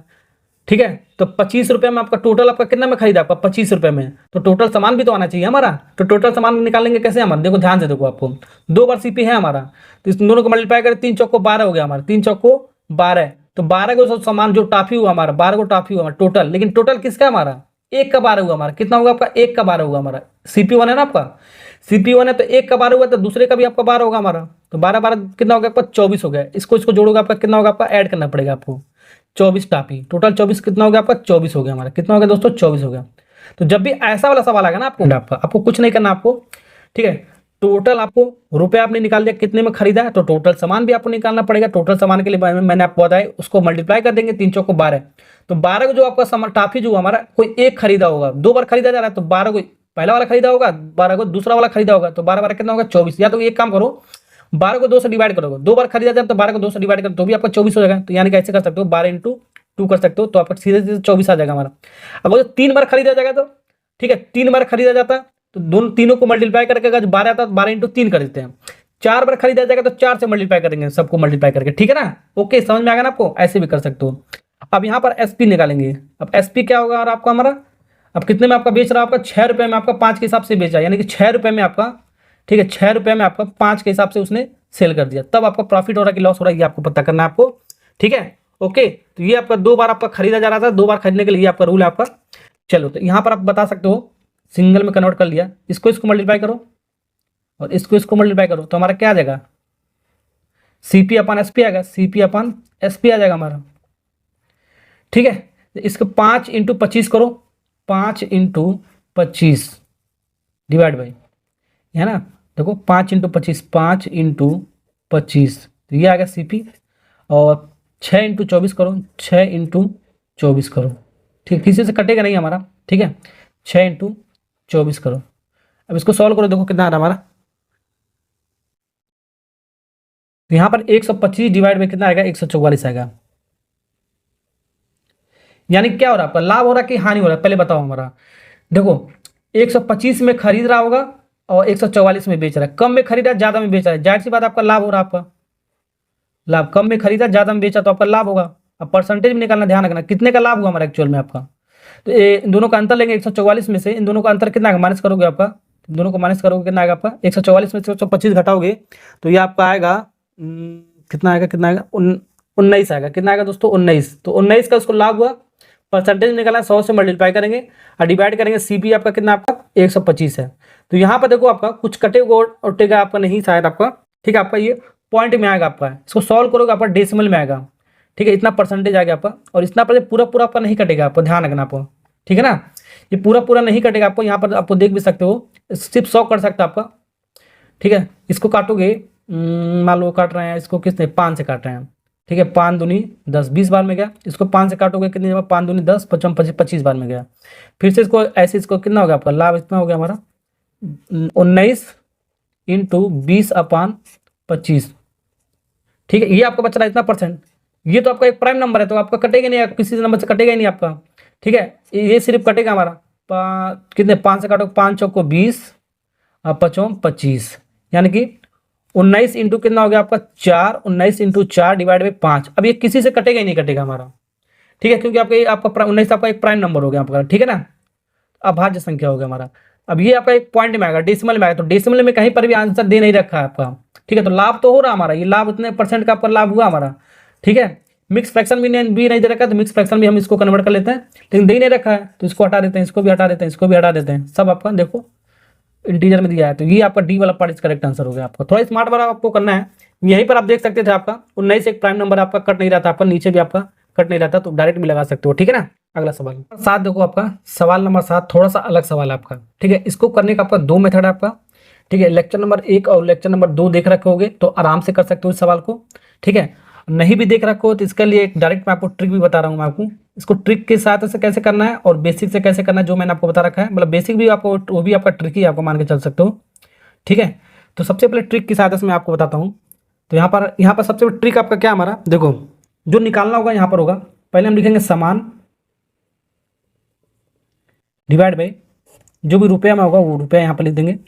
ठीक है, तो 25 रुपये में आपका टोटल आपका कितना में खरीदा, आपका 25 रुपये में, तो टोटल सामान भी तो आना चाहिए हमारा। तो टोटल सामान निकालेंगे कैसे हमारा, देखो ध्यान से देखो, आपको 2 बार सीपी है हमारा, तो इस दोनों को मल्टीप्लाई करें, 3 चौको 12 हो गया हमारा, 3 चौको 12, तो 12 को सामान जो टॉफी हुआ हमारा, 12 को टॉफी हुआ हमारा टोटल, लेकिन टोटल किसका हमारा, 1 का 12 हुआ हमारा, कितना होगा आपका 1 का 12 होगा हमारा, CP1 है ना आपका, CP1 है तो 1 का 12 हुआ, तो दूसरे का भी आपका 12 होगा हमारा, तो 12 12 कितना हो गया आपका 24 हो गया। इसको इसको जोड़ोगे आपका कितना होगा, आपका ऐड करना पड़ेगा आपको, 24 टापी, टोटल 24 कितना हो गया आपका 24 हो गया हमारा, कितना हो गया दोस्तों 24 हो गया। तो जब भी ऐसा वाला सवाल आएगा ना आपको कुछ नहीं करना आपको, ठीक है, टोटल आपको रुपए आपने निकाल दिया कितने में खरीदा है, तो टोटल सामान भी आपको निकालना पड़ेगा। टोटल सामान के लिए मैंने आपको बताया, उसको मल्टीप्लाई कर देंगे, 3 चौको 12, तो 12 को जो आपका सामान टाफी जो हमारा कोई एक खरीदा होगा, 2 बार खरीदा जा रहा है, तो 12 को पहला वाला खरीदा होगा, 12 को दूसरा वाला खरीदा होगा, तो 12 12 कितना होगा 24। या तो एक काम करो, 12 को 2 से डिवाइड करोगे, 2 बार खरीदा जाए तो 12 को 2 से डिवाइड करो तो भी आपका 24 हो जाएगा। तो यानी कि ऐसे कर सकते हो, 12 इंटू 2 कर सकते हो, तो आपका सीधे सीधे 24 आ जाएगा हमारा। अब 3 बार खरीदा जाएगा तो ठीक है, 3 बार खरीदा जाता तो दोनों तीनों को मल्टीप्लाई करके अगर 12 आता तो 12 इंटू 3 कर देते हैं। 4 बार खरीदा जाएगा तो 4 से मल्टीप्लाई करेंगे, सबको मल्टीप्लाई करके, ठीक है ना। ओके, समझ में आ गया ना आपको, ऐसे भी कर सकते हो। अब यहाँ पर एसपी निकालेंगे। अब एसपी क्या होगा और आपका हमारा, अब कितने में आपका बेच रहा है, आपका 6 रुपये में आपका 5 के हिसाब से बेचा, यानी कि 6 रुपये में आपका, ठीक है, 6 रुपये में आपका 5 के हिसाब से उसने सेल कर दिया, तब आपका प्रॉफिट हो रहा है कि लॉस हो रहा है, ये आपको पता करना है आपको, ठीक है। ओके, तो ये आपका 2 बार आपका खरीदा जा रहा था, 2 बार खरीदने के लिए आपका रूल है आपका। चलो, तो यहाँ पर आप बता सकते हो, सिंगल में कन्वर्ट कर लिया, इसको मल्टीप्लाई करो और इसको मल्टीप्लाई करो, तो हमारा क्या आ जाएगा, CP अपन SP आएगा, CP अपन SP आ जाएगा हमारा, ठीक है। इसको 5 इंटू 25 करो, 5 इंटू 25 डिवाइड बाई, है ना, देखो 5 इंटू 25, 5 इंटू 25, तो ये आ गया CP। और 6 इंटू 24 करो, 6 इंटू 24 करो, ठीक, किसी से कटेगा नहीं हमारा, ठीक है, 6 इंटू 24 करो। अब इसको सॉल्व करो, देखो कितना आ रहा हमारा, तो यहाँ पर 125 डिवाइड में कितना आएगा, 144 आएगा। यानी क्या हो रहा है आपका, लाभ हो रहा है कि हानि हो रहा है, पहले बताओ हमारा। देखो 125 में खरीद रहा होगा और 144 में बेच रहा है, कम में खरीदा ज़्यादा में बेच रहा है, जाहिर सी बात आपका लाभ हो रहा है, आपका लाभ, कम में खरीदा ज़्यादा में बेचा तो आपका लाभ होगा। अब परसेंटेज में निकालना, ध्यान रखना कितने का लाभ हुआ हमारा एक्चुअल में आपका। तो इन दोनों का अंतर लेंगे, 144 में से इन दोनों का अंतर कितना आएगा, माइनस करोगे आपका, दोनों को माइनस करोगे कितना आएगा आपका, 144 में से 125 घटाओगे तो ये आपका आएगा कितना आएगा, कितना आएगा 19 आएगा, कितना आएगा दोस्तों 19। तो 19 का उसको लाभ हुआ, परसेंटेज निकाला, 100 से मल्टीप्लाई करेंगे और डिवाइड करेंगे, CP आपका कितना, आपका 125 है। तो यहाँ पर देखो आपका कुछ कटेगा उटेगा आपका नहीं शायद आपका, ठीक है, आपका ये पॉइंट में आएगा आपका, इसको सॉल्व करोगे आपका डेसिमल में आएगा, ठीक है, इतना परसेंटेज आ गया आपका, और इतना पर पूरा पूरा आपका नहीं कटेगा, आपको ध्यान रखना आपको, ठीक है ना, ये पूरा पूरा नहीं कटेगा आपको। यहाँ पर आपको देख भी सकते हो, सिर्फ 100 कट सकता है आपका, ठीक है। इसको काटोगे, मान लो काट रहे हैं इसको किसने, 5 से काट रहे हैं, ठीक है, 5 दूनी 10, 20 बार में गया, इसको 5 से काटोगे कितनी जगह, 5 दूनी 10, 55 25 बार में गया। फिर से इसको ऐसे, इसको कितना हो गया आपका लाभ, इतना हो गया हमारा 19 इंटू 20/25, ठीक है, ये आपको बच रहा है इतना परसेंट। ये तो आपका एक प्राइम नंबर है, तो आपका कटेगा नहीं, किसी नंबर से कटेगा ही नहीं आपका, ठीक है, ये सिर्फ कटेगा हमारा कितने, 5 से काटो, 5 चौको 20 और 5 25, यानी कि 19 इंटू कितना हो गया आपका 4, 19 इंटू 4 डिवाइड बाई 5। अब ये किसी से कटेगा ही नहीं, कटेगा हमारा, ठीक है, क्योंकि आपका 19 आपका एक प्राइम नंबर हो गया आपका, ठीक है ना, अभाज्य संख्या हो गया हमारा। अब ये आपका एक पॉइंट में आएगा, डेसिमल में आएगा, तो डेसिमल में कहीं पर भी आंसर दे नहीं रखा है आपका, ठीक है, तो लाभ तो हो रहा हमारा, ये लाभ उतने परसेंट का आपका लाभ हुआ हमारा, ठीक है। मिक्स फ्रैक्शन भी नहीं दे रखा है, तो मिक्स फ्रैक्शन भी हम इसको कन्वर्ट कर लेते हैं, लेकिन दे नहीं रखा है तो इसको हटा देते हैं, इसको भी हटा देते हैं, इसको भी हटा देते हैं, सब आपका देखो इंटीजर में दिया है। तो ये आपका डी वाला पार्ट इस करेक्ट आंसर हो गया आपका। थोड़ा स्मार्ट वाला आपको करना है, यहीं पर आप देख सकते थे आपका 19 एक प्राइम नंबर आपका कट नहीं रहा था, आपका नीचे भी आपका कट नहीं रहा था, तो डायरेक्ट भी लगा सकते हो, ठीक है ना। अगला सवाल 7 देखो, आपका सवाल नंबर 7 थोड़ा सा अलग सवाल है आपका, ठीक है। इसको करने का आपका 2 मेथड है आपका, ठीक है। लेक्चर नंबर 1 और लेक्चर नंबर 2 देख रखे होगे तो आराम से कर सकते हो इस सवाल को, ठीक है। नहीं भी देख रखो तो इसके लिए एक डायरेक्ट मैं आपको ट्रिक भी बता रहा हूँ मैं आपको, इसको ट्रिक के साथ से कैसे करना है और बेसिक से कैसे करना है जो मैंने आपको बता रखा है, मतलब बेसिक भी आपको, वो भी आपका ट्रिक ही आपको मान के चल सकते हो, ठीक है। तो सबसे पहले ट्रिक की सहायता से मैं आपको बताता हूँ। तो यहाँ पर सबसे पहले ट्रिक आपका क्या हमारा, देखो जो निकालना होगा यहाँ पर होगा, पहले हम लिखेंगे समान डिवाइड बाई जो भी रुपया में होगा वो रुपया यहाँ पर लिख देंगे,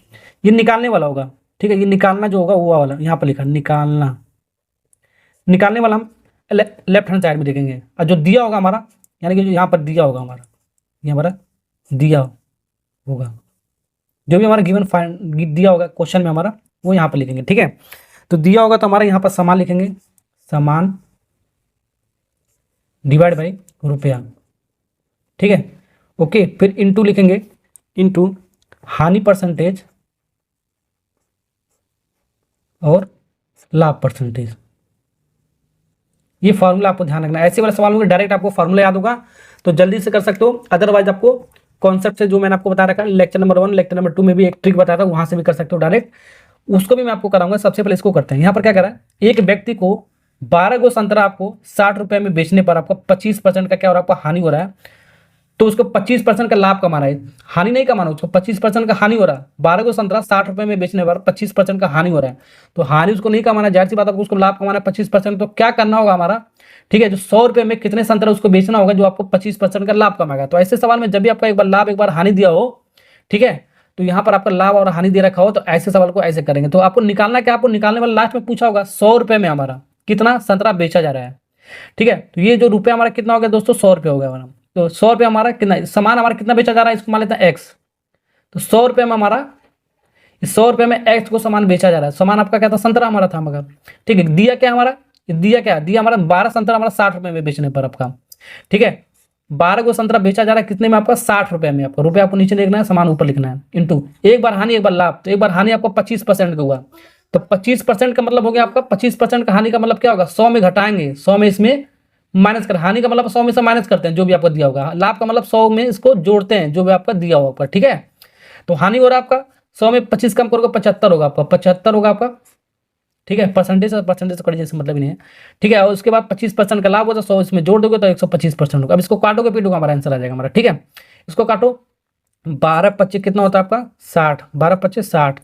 ये निकालने वाला होगा, ठीक है। ये निकालना जो होगा वो वाला यहाँ पर लिखा निकालना, निकालने वाला हम लेफ्ट हैंड साइड में देखेंगे। और जो दिया होगा हमारा, यानी कि जो यहाँ पर दिया होगा हमारा, ये हमारा दिया होगा, जो भी हमारा गिवन दिया होगा क्वेश्चन में हमारा, वो यहाँ पर लिखेंगे, ठीक है। तो दिया होगा तो हमारा यहाँ पर सामान लिखेंगे, सामान डिवाइड बाई रुपया, ठीक है। ओके, फिर इनटू लिखेंगे, इनटू हानि परसेंटेज और लाभ परसेंटेज। ये फार्मूला आपको ध्यान रखना है। ऐसे वाले सवाल होंगे डायरेक्ट आपको फार्मूला याद होगा तो जल्दी से कर सकते हो, अदरवाइज आपको कॉन्सेप्ट से जो मैंने आपको बता रखा है लेक्चर नंबर 1 लेक्चर नंबर 2 में भी एक ट्रिक बताया था, वहां से भी कर सकते हो डायरेक्ट, उसको भी मैं आपको कराऊंगा। सबसे पहले इसको करते हैं। यहाँ पर क्या करा है, एक व्यक्ति को 12 गो संतरा आपको 60 रुपए में बेचने पर आपको 25% का क्या हो रहा है, आपको हानि हो रहा है। तो उसको 25% का लाभ कमाना है, हानि नहीं कमाना, उसको 25% का हानि हो रहा है। 12 को संतरा 60 रुपए में बेचने पर 25% का हानि हो रहा है, तो हानि उसको नहीं कमाना, जाहिर सी बात आपको उसको लाभ कमाना है 25%। तो क्या करना होगा हमारा, ठीक है, जो 100 रुपए में कितने संतरा उसको बेचना होगा जो आपको 25% का लाभ कमाएगा। तो ऐसे सवाल में जब भी आपका एक बार लाभ एक बार हानि दिया हो, ठीक है, तो यहाँ पर आपका लाभ और हानि दे रखा हो, तो ऐसे सवाल को ऐसे करेंगे। तो आपको निकालना क्या, आपको निकालने वाला लास्ट में पूछा होगा 100 रुपए में हमारा कितना संतरा बेचा जा रहा है, ठीक है। तो ये जो रुपया हमारा कितना हो गया दोस्तों, 100 रुपये हो गया हमारा। तो 100 रुपये हमारा कितना, सामान हमारा कितना बेचा जा रहा है, इसको मान लेते हैं एक्स। तो 100 रुपये में हमारा, 100 रुपये में एक्स को सामान बेचा जा रहा है। सामान आपका क्या था, संतरा हमारा था, मगर ठीक है। दिया क्या हमारा, दिया क्या, दिया हमारा 12 संतरा हमारा 60 रुपये में बेचने पर आपका, ठीक है। 12 को संतरा बेचा जा रहा है कितने में, आपका 60 रुपये में। आपका रुपये आपको नीचे लिखना है, सामान ऊपर लिखना है, इंटू एक बार हानि एक बार लाभ। तो एक बार हानि आपको 25% का हुआ, तो 25% का मतलब हो गया आपका 25% का हानि का मतलब क्या होगा, 100 में घटाएंगे, 100 में इसमें माइनस कर, हानि का मतलब 100 में से माइनस करते हैं जो भी आपको दिया होगा, लाभ का मतलब 100 में इसको जोड़ते हैं जो भी आपका दिया होगा आपका, ठीक है। तो हानि हो रहा है आपका 100 में 25 कम करोगे 75 होगा आपका, 75 होगा आपका, ठीक है। परसेंटेज और परसेंटेज कट जैसे मतलब ही नहीं है, ठीक है। और उसके बाद 25% का लाभ होगा, 100 इसमें जोड़ दोगे तो 125% होगा। अब इसको काटोगे पीटोगे हमारा आंसर आ जाएगा हमारा, ठीक है। इसको काटो, 12 25 कितना होता है आपका 60, 12 25 60,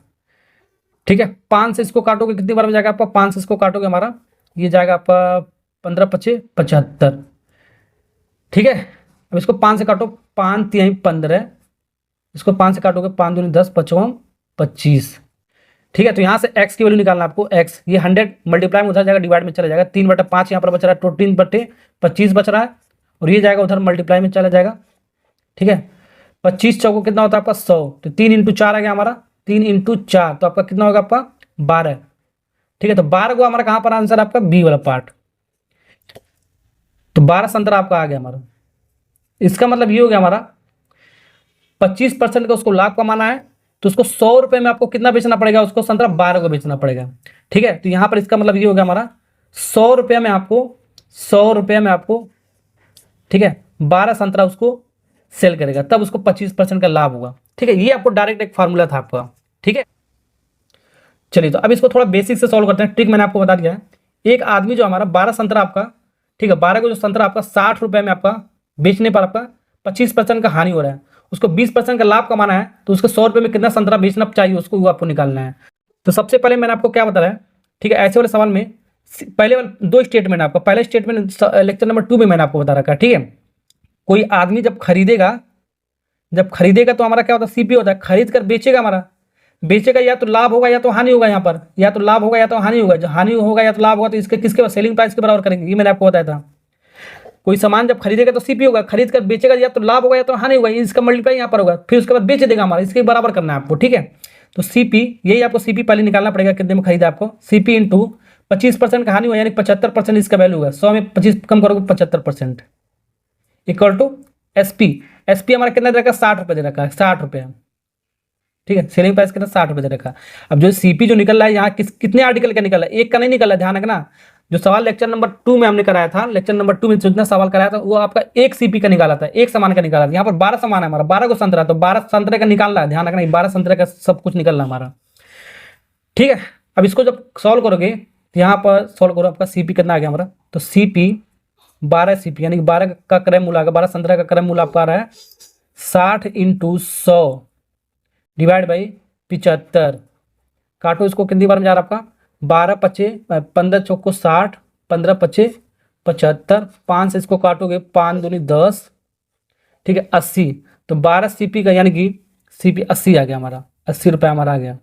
ठीक है। 5 से इसको काटोगे कितनी बार में जाएगा आपका, 5 से इसको काटोगे हमारा ये जाएगा आपका 15 25 75, ठीक है। अब इसको 5 से काटो, 5 3 15, इसको 5 से काटोगे 5 दूनी 10 55 25, ठीक है। तो यहाँ से x की वैल्यू निकालना आपको, x ये 100 मल्टीप्लाई में उधर जाएगा डिवाइड में चला जाएगा, 3/5 यहाँ पर बच रहा है, तो 3/25 बच रहा है, और ये जाएगा उधर मल्टीप्लाई में चला जाएगा, ठीक है। 25 चौको कितना होता है आपका 100, तो 3 × 4 आ गया हमारा, 3 × 4 तो आपका कितना होगा आपका 12, ठीक है। तो 12 को हमारा कहाँ पर आंसर आपका बी वाला पार्ट, तो 12 संतरा आपका आ गया हमारा। इसका मतलब ये हो गया हमारा 25% का उसको लाभ कमाना है, तो उसको 100 रुपए में आपको कितना बेचना पड़ेगा, उसको संतरा 12 को बेचना पड़ेगा, ठीक है। तो यहाँ पर इसका मतलब ये हो गया हमारा 100 रुपये में आपको, 100 रुपये में आपको, ठीक है, 12 संतरा उसको सेल करेगा, तब उसको 25% का लाभ होगा, ठीक है। ये आपको डायरेक्ट एक फार्मूला था आपका, ठीक है। चलिए तो अब इसको थोड़ा बेसिक से सॉल्व करते हैं। ट्रिक मैंने आपको बता दिया है। एक आदमी जो हमारा 12 संतरा आपका, ठीक है, 12 को जो संतरा आपका 60 रुपये में आपका बेचने पर आपका 25% का हानि हो रहा है, उसको 20% का लाभ कमाना है, तो उसको 100 रुपये में कितना संतरा बेचना चाहिए उसको वो आपको निकालना है। तो सबसे पहले मैंने आपको क्या बताया, ठीक है, ऐसे वाले सवाल में पहले वाले 2 स्टेटमेंट आपका, पहले स्टेटमेंट लेक्चर नंबर 2 में मैंने आपको बता रखा है, ठीक है। कोई आदमी जब खरीदेगा तो हमारा क्या होता है, सीपी होता है, खरीद कर बेचेगा, हमारा बेचेगा, या तो लाभ होगा या तो हानि होगा, यहाँ पर या तो लाभ होगा या तो हानि होगा। जो हानि होगा या तो लाभ होगा तो इसके किसके सेलिंग प्राइस के बराबर करेंगे, ये मैंने आपको बताया था। कोई सामान जब खरीदेगा तो सीपी होगा, खरीद कर बेचेगा या तो लाभ होगा या तो हानि होगा, इसका मल्टीप्लाई यहाँ पर होगा, फिर उसके बाद बेच देगा हमारा, इसके बराबर करना है आपको, ठीक है। तो सीपी, यही आपको सीपी पहले निकालना पड़ेगा कितने में खरीदा आपको, सीपी इंटू 25% का हानि हुआ यानी 75% इसका वैल्यू होगा, 100 में 25 कम करोगे 75% इक्वल टू एसपी। एसपी हमारा कितना दे रखा है, 60 रुपये दे रखा है, 60 रुपये, ठीक है। सेलिंग प्राइस कितना 60 रुपये दे रखा है। अब जो सीपी जो निकल रहा है यहाँ कितने आर्टिकल का निकल रहा है, एक का नहीं निकल रहा है, ध्यान रखना। जो सवाल लेक्चर नंबर 2 में हमने कराया था, लेक्चर नंबर 2 में जितना सवाल कराया था वो आपका एक सीपी का निकाला था, एक सामान का निकाला था। यहाँ पर 12 सामान है हमारा, 12 को संतरा, तो 12 संतरे का निकालना है, ध्यान रखना 12 संतरे का सब कुछ निकलना हमारा, ठीक है। अब इसको जब सॉल्व करोगे तो यहाँ पर सॉल्व करो, आपका सीपी कितना आ गया हमारा, तो सीपी 12 सीपी यानी कि 12 का क्रय मूल्य आएगा, 12 संतरा का क्रय मूल्य आपका आ रहा है 60 × 100 डिवाइड बाई 75। काटो इसको कितनी बार में जा रहा है आपका, 12 25 15 चौको 60, 15 25 75, 5 से इसको काटोगे 5 दूनी 10, ठीक है, 80। तो 12 सीपी का यानी कि सीपी 80 आ गया हमारा, 80 रुपये हमारा आ गया।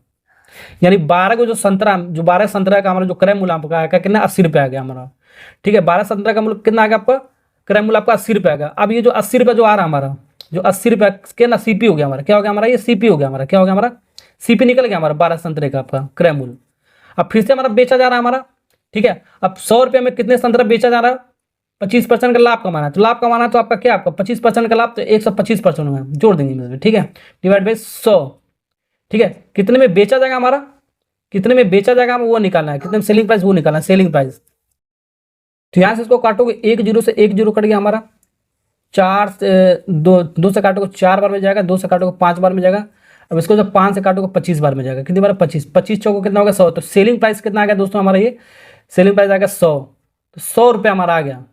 यानी 12 को जो 12 संतरा का हमारा जो क्रय मूल्य आपका आएगा कितना 80 रुपये आ गया हमारा। ठीक है, 12 संतरा का मूल्य कितना आ गया आपका, क्रय मूल्य आपका 80 रुपये आ गया। अब ये जो 80 रुपये जो आ रहा है हमारा, जो 80 रुपये के ना सीपी हो गया हमारा, क्या हो गया हमारा, ये सीपी हो गया हमारा, क्या हो गया हमारा, सीपी निकल गया हमारा 12 संतरे का आपका क्रय मूल्य। अब फिर से हमारा बेचा जा रहा है हमारा। ठीक है, अब 100 रुपये में कितने संतरा बेचा जा रहा है, 25% का लाभ कमाना है। तो लाभ कमाना है तो आपका क्या, आपका 25% का लाभ, तो 125% में जोड़ देंगे इसमें। ठीक है, डिवाइड बाई 100। ठीक है, कितने में बेचा जाएगा हमारा, कितने में बेचा जाएगा हमें वो निकालना है, कितने में सेलिंग प्राइस वो निकालना है, सेलिंग प्राइस। तो यहाँ से इसको काटोगे, 1 जीरो से 1 जीरो कट गया हमारा, 4 से 2 से काटोगे 4 बार में जाएगा, 2 से काटोगे 5 बार में जाएगा। अब इसको जब 5 से काटोगे 25 बार में जाएगा, कितनी बार, 25, 25 चौको कितना होगा 100। तो सेलिंग प्राइस कितना आ गया दोस्तों हमारा, ये सेलिंग प्राइस आ गया 100। तो 100 रुपये हमारा आ गया।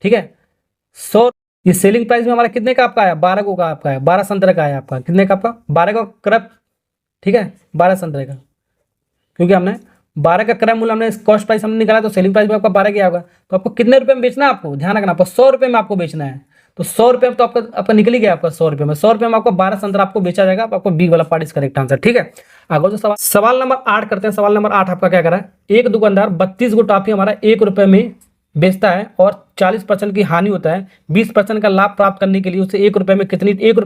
ठीक है, 100। ये सेलिंग प्राइस में हमारा कितने का आपका आया, 12 को का आपका है, 12 संतरे का आया आपका, कितने का आपका, 12 का क्रय। ठीक है, 12 संतरे का, क्योंकि हमने 12 का क्रय मूल्य हमने कॉस्ट प्राइस हमने निकाला, तो सेलिंग प्राइस में आपका 12 क्या होगा। तो आपको कितने रुपए में बेचना है, आपको ध्यान रखना, आपको 100 रुपये में आपको बेचना है। तो 100 रुपये में तो आपका निकल ही गया आपका 100 रुपये में, 100 रुपये में आपको 12 संतरा आपको बेचा जाएगा। आपको बी वाला पार्ट इज करेक्ट आंसर। ठीक है, आगे जो सवाल नंबर 8 करते हैं। सवाल नंबर 8 आपका क्या करा है, एक दुकानदार 32 गो टॉफी हमारा 1 रुपये में बेचता है और 40% की हानि होता है। 20% का लाभ प्राप्त करने के लिए उसे 1 रुपये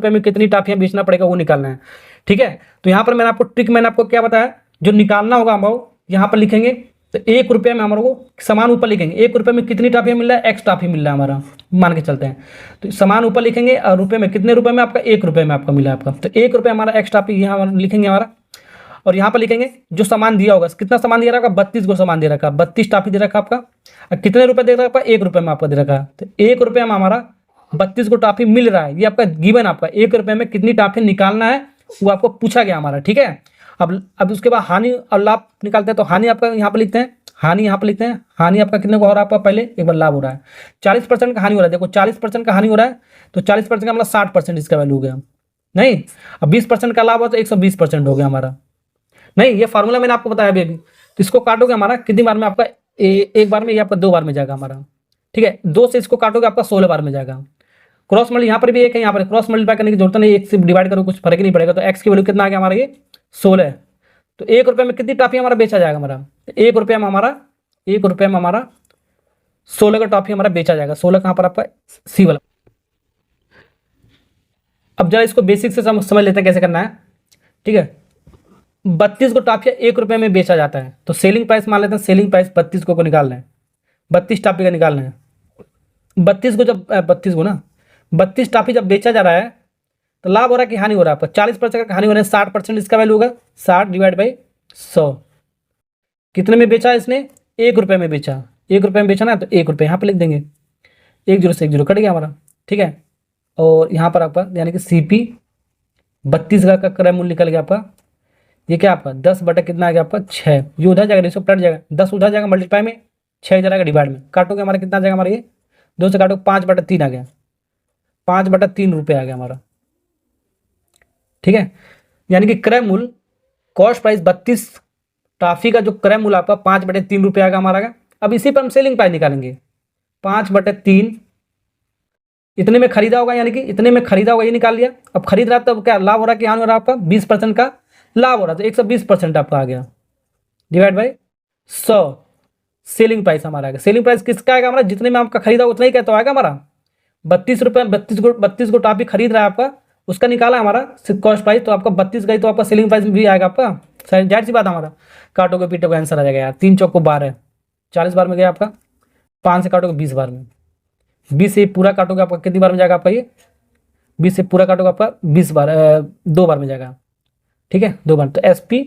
में कितनी टॉफियां बेचना पड़ेगा वो निकालना है। ठीक है, तो यहाँ पर मैंने आपको ट्रिक मैंने आपको क्या बताया, जो निकालना होगा हम यहाँ पर लिखेंगे। तो 1 रुपये में हमारे को समान ऊपर लिखेंगे, 1 रुपये में कितनी टॉफी मिल रहा है, एक्स टॉफी मिल रहा है हमारा, मान के चलते हैं। तो समान ऊपर लिखेंगे और रुपये में, कितने रुपये में आपका, 1 रुपये में आपका मिला है आपका। तो 1 रुपये हमारा एक्स टॉफी यहाँ लिखेंगे हमारा, और यहाँ पर लिखेंगे जो सामान दिया होगा, कितना सामान दिया रखा, 32 को सामान दे रखा, 32 टॉफी दे रखा आपका। और कितने रुपए दे रखा, 1 रुपये में आपका दे रखा। तो 1 रुपये में हमारा 32 को टॉफी मिल रहा है, ये आपका गिवन, आपका 1 रुपये में कितनी टॉफी निकालना है वो आपको पूछा गया हमारा। ठीक है, अब उसके बाद हानि और लाभ निकालते हैं। तो हानि आपका यहाँ पर लिखते हैं, हानि यहाँ पर लिखते हैं। हानि आपका कितने को हो रहा है आपका, पहले एक बार लाभ हो रहा है, 40% का हानि हो रहा है। देखो 40% का हानि हो रहा है, तो 40% का मतलब 60% इसका वैल्यू हो गया नहीं। अब 20% का लाभ हो तो 120% हो गया हमारा। नहीं, ये फार्मूला मैंने आपको बताया अभी। तो इसको काटोगे हमारा कितनी बार में, आपका एक बार में, ये आपका 2 बार में जाएगा हमारा। ठीक है, 2 से इसको काटोगे आपका 16 बार में जाएगा। क्रॉस मल्टी यहाँ पर भी एक है, यहाँ पर क्रॉस मल्टीप्लाई करने की जरूरत नहीं, 1 से डिवाइड करो कुछ फर्क ही नहीं पड़ेगा। तो एक्स की वैल्यू कितना आ गया हमारा, ये 16। तो 1 रुपये में कितनी टॉफी हमारा बेचा जाएगा हमारा, 1 रुपये में हमारा 16 का टॉफी हमारा बेचा जाएगा। 16 कहाँ पर आपका, सी वाला। अब जरा इसको बेसिक से समझ लेते हैं कैसे करना है। ठीक है, 32 को टॉफिया 1 रुपये में बेचा जाता है। तो सेलिंग प्राइस मान लेते हैं, सेलिंग प्राइस 32 को निकालना है, 32 टॉफी का निकालना है। 32 को जब 32 को ना 32 टॉफी जब बेचा जा रहा है, तो लाभ हो रहा है कि हानि हो रहा है आपका, 40% का हानि हो रहा है, 60% इसका वैल्यू होगा, 60 डिवाइड बाई 100। कितने में बेचा इसने, 1 रुपये में बेचा, 1 रुपये में बेचा ना, तो 1 रुपये यहाँ पर लिख देंगे, 1 जीरो से 1 जीरो कट गया हमारा। ठीक है, और यहाँ पर आपका यानी कि CP 32 का क्रय मूल्य निकल गया आपका। ये क्या आपका 10 बटा कितना आ गया आपका 6, ये उधर जाएगा, रेशो पलट जाएगा, 10 उधर जाएगा मल्टीप्लाई में, 6 जाएगा डिवाइड में, काटोगे हमारा कितना आ जाएगा हमारा, ये 2 से काटोगे 5 बटा 3 आ गया, 5 बटा 3 रुपये आ गया हमारा। ठीक है, यानी कि क्रय मूल्य कॉस्ट प्राइस 32 टॉफी का जो क्रय मूल्य आपका 5 बटे 3 रुपये आएगा हमारा। अब इसी पर हम सेलिंग प्राइस निकालेंगे, 5 बटे 3 इतने में खरीदा होगा, यानी कि इतने में खरीदा होगा, ये निकाल लिया। अब खरीद रहा तब क्या लाभ हो रहा है कि हानि हो रहा है आपका, 20% का लाभ हो रहा था, 120% आपका आ गया, डिवाइड बाई 100। सेलिंग प्राइस हमारा आएगा। सेलिंग प्राइस किसका आएगा हमारा, जितने में आपका खरीदा उतना ही क्या तो आएगा हमारा, 32 रुपये, 32 को टॉफी खरीद रहा है आपका, उसका निकाला हमारा कॉस्ट प्राइस, तो आपका 32 गई तो आपका सेलिंग प्राइस भी आएगा आपका। जाहिर सी बात हमारा, काटोगे पीटोगे आंसर आ जाएगा यार। 3 चौक को 12, 40 बार में गया आपका, 5 से काटोगे 20 बार में, 20 से पूरा काटोगे आपका कितनी बार में जाएगा आपका, ये 20 से पूरा काटोगे आपका 20 बार, 2 बार में जाएगा। ठीक है, 2 बार। तो SP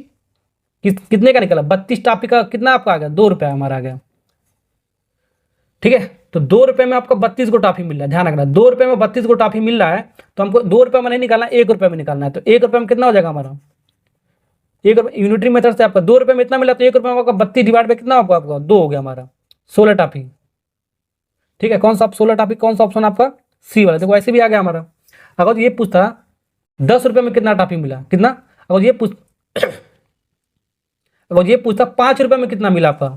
कितने का निकला, 32 टॉफी का कितना आपका आ गया, 2 रुपये हमारा आ गया। ठीक है, तो 2 रुपये में आपको 32 को टॉफी मिल रहा है, ध्यान रखना, 2 रुपये में 32 को टॉफी मिल रहा है, तो हमको 2 रुपये में नहीं निकालना, 1 रुपये में निकालना है। तो 1 रुपये में कितना हो जाएगा हमारा, 1 रुपये यूनिटरी मेथड से आपका 2 रुपये में इतना मिला, तो 1 रुपये में आपका 32 डिवाइड में कितना आपका 2 हो गया हमारा, 16 टॉफी। ठीक है, कौन सा 16 टॉफी, कौन सा ऑप्शन आपका, सी वाला। देखो ऐसे भी आ गया हमारा। अगर ये पूछता 10 रुपये में कितना टॉफी मिला, कितना, अगर ये पूछता 5 रुपये में कितना मिला आपका,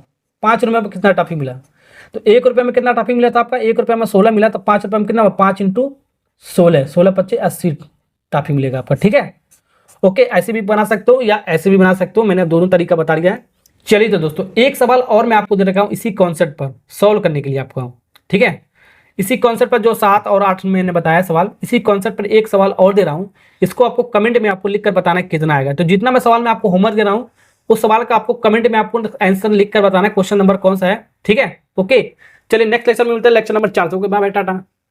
5 रुपये में कितना टॉफी मिला, तो 1 रुपये में कितना टॉफी मिला था आपका, 1 रुपये में 16 मिला, तो 5 रुपये में कितना, 5 × 16, 16 × 25 80 टॉफी मिलेगा आपका। ठीक है, ओके, ऐसे भी बना सकते हो या ऐसे भी बना सकते हो, मैंने दोनों तरीका बता दिया है। चलिए तो दोस्तों एक सवाल और मैं आपको दे रखा हूं इसी कॉन्सेप्ट पर सॉल्व करने के लिए आपको, ठीक है। इसी कॉन्सेप्ट पर जो 7 और 8 मैंने बताया सवाल, इसी कॉन्सेप्ट पर एक सवाल और दे रहा हूं। इसको आपको कमेंट में आपको लिखकर बताना है कितना आएगा। तो जितना मैं सवाल में आपको होमवर्क दे रहा हूं उस सवाल का आपको कमेंट में आपको आंसर लिखकर बताना है क्वेश्चन नंबर कौन सा है, ठीक है। ओके, चलिए नेक्स्ट लेक्चर में मिलते हैं, लेक्चर नंबर 4 से। Bye bye, Tata.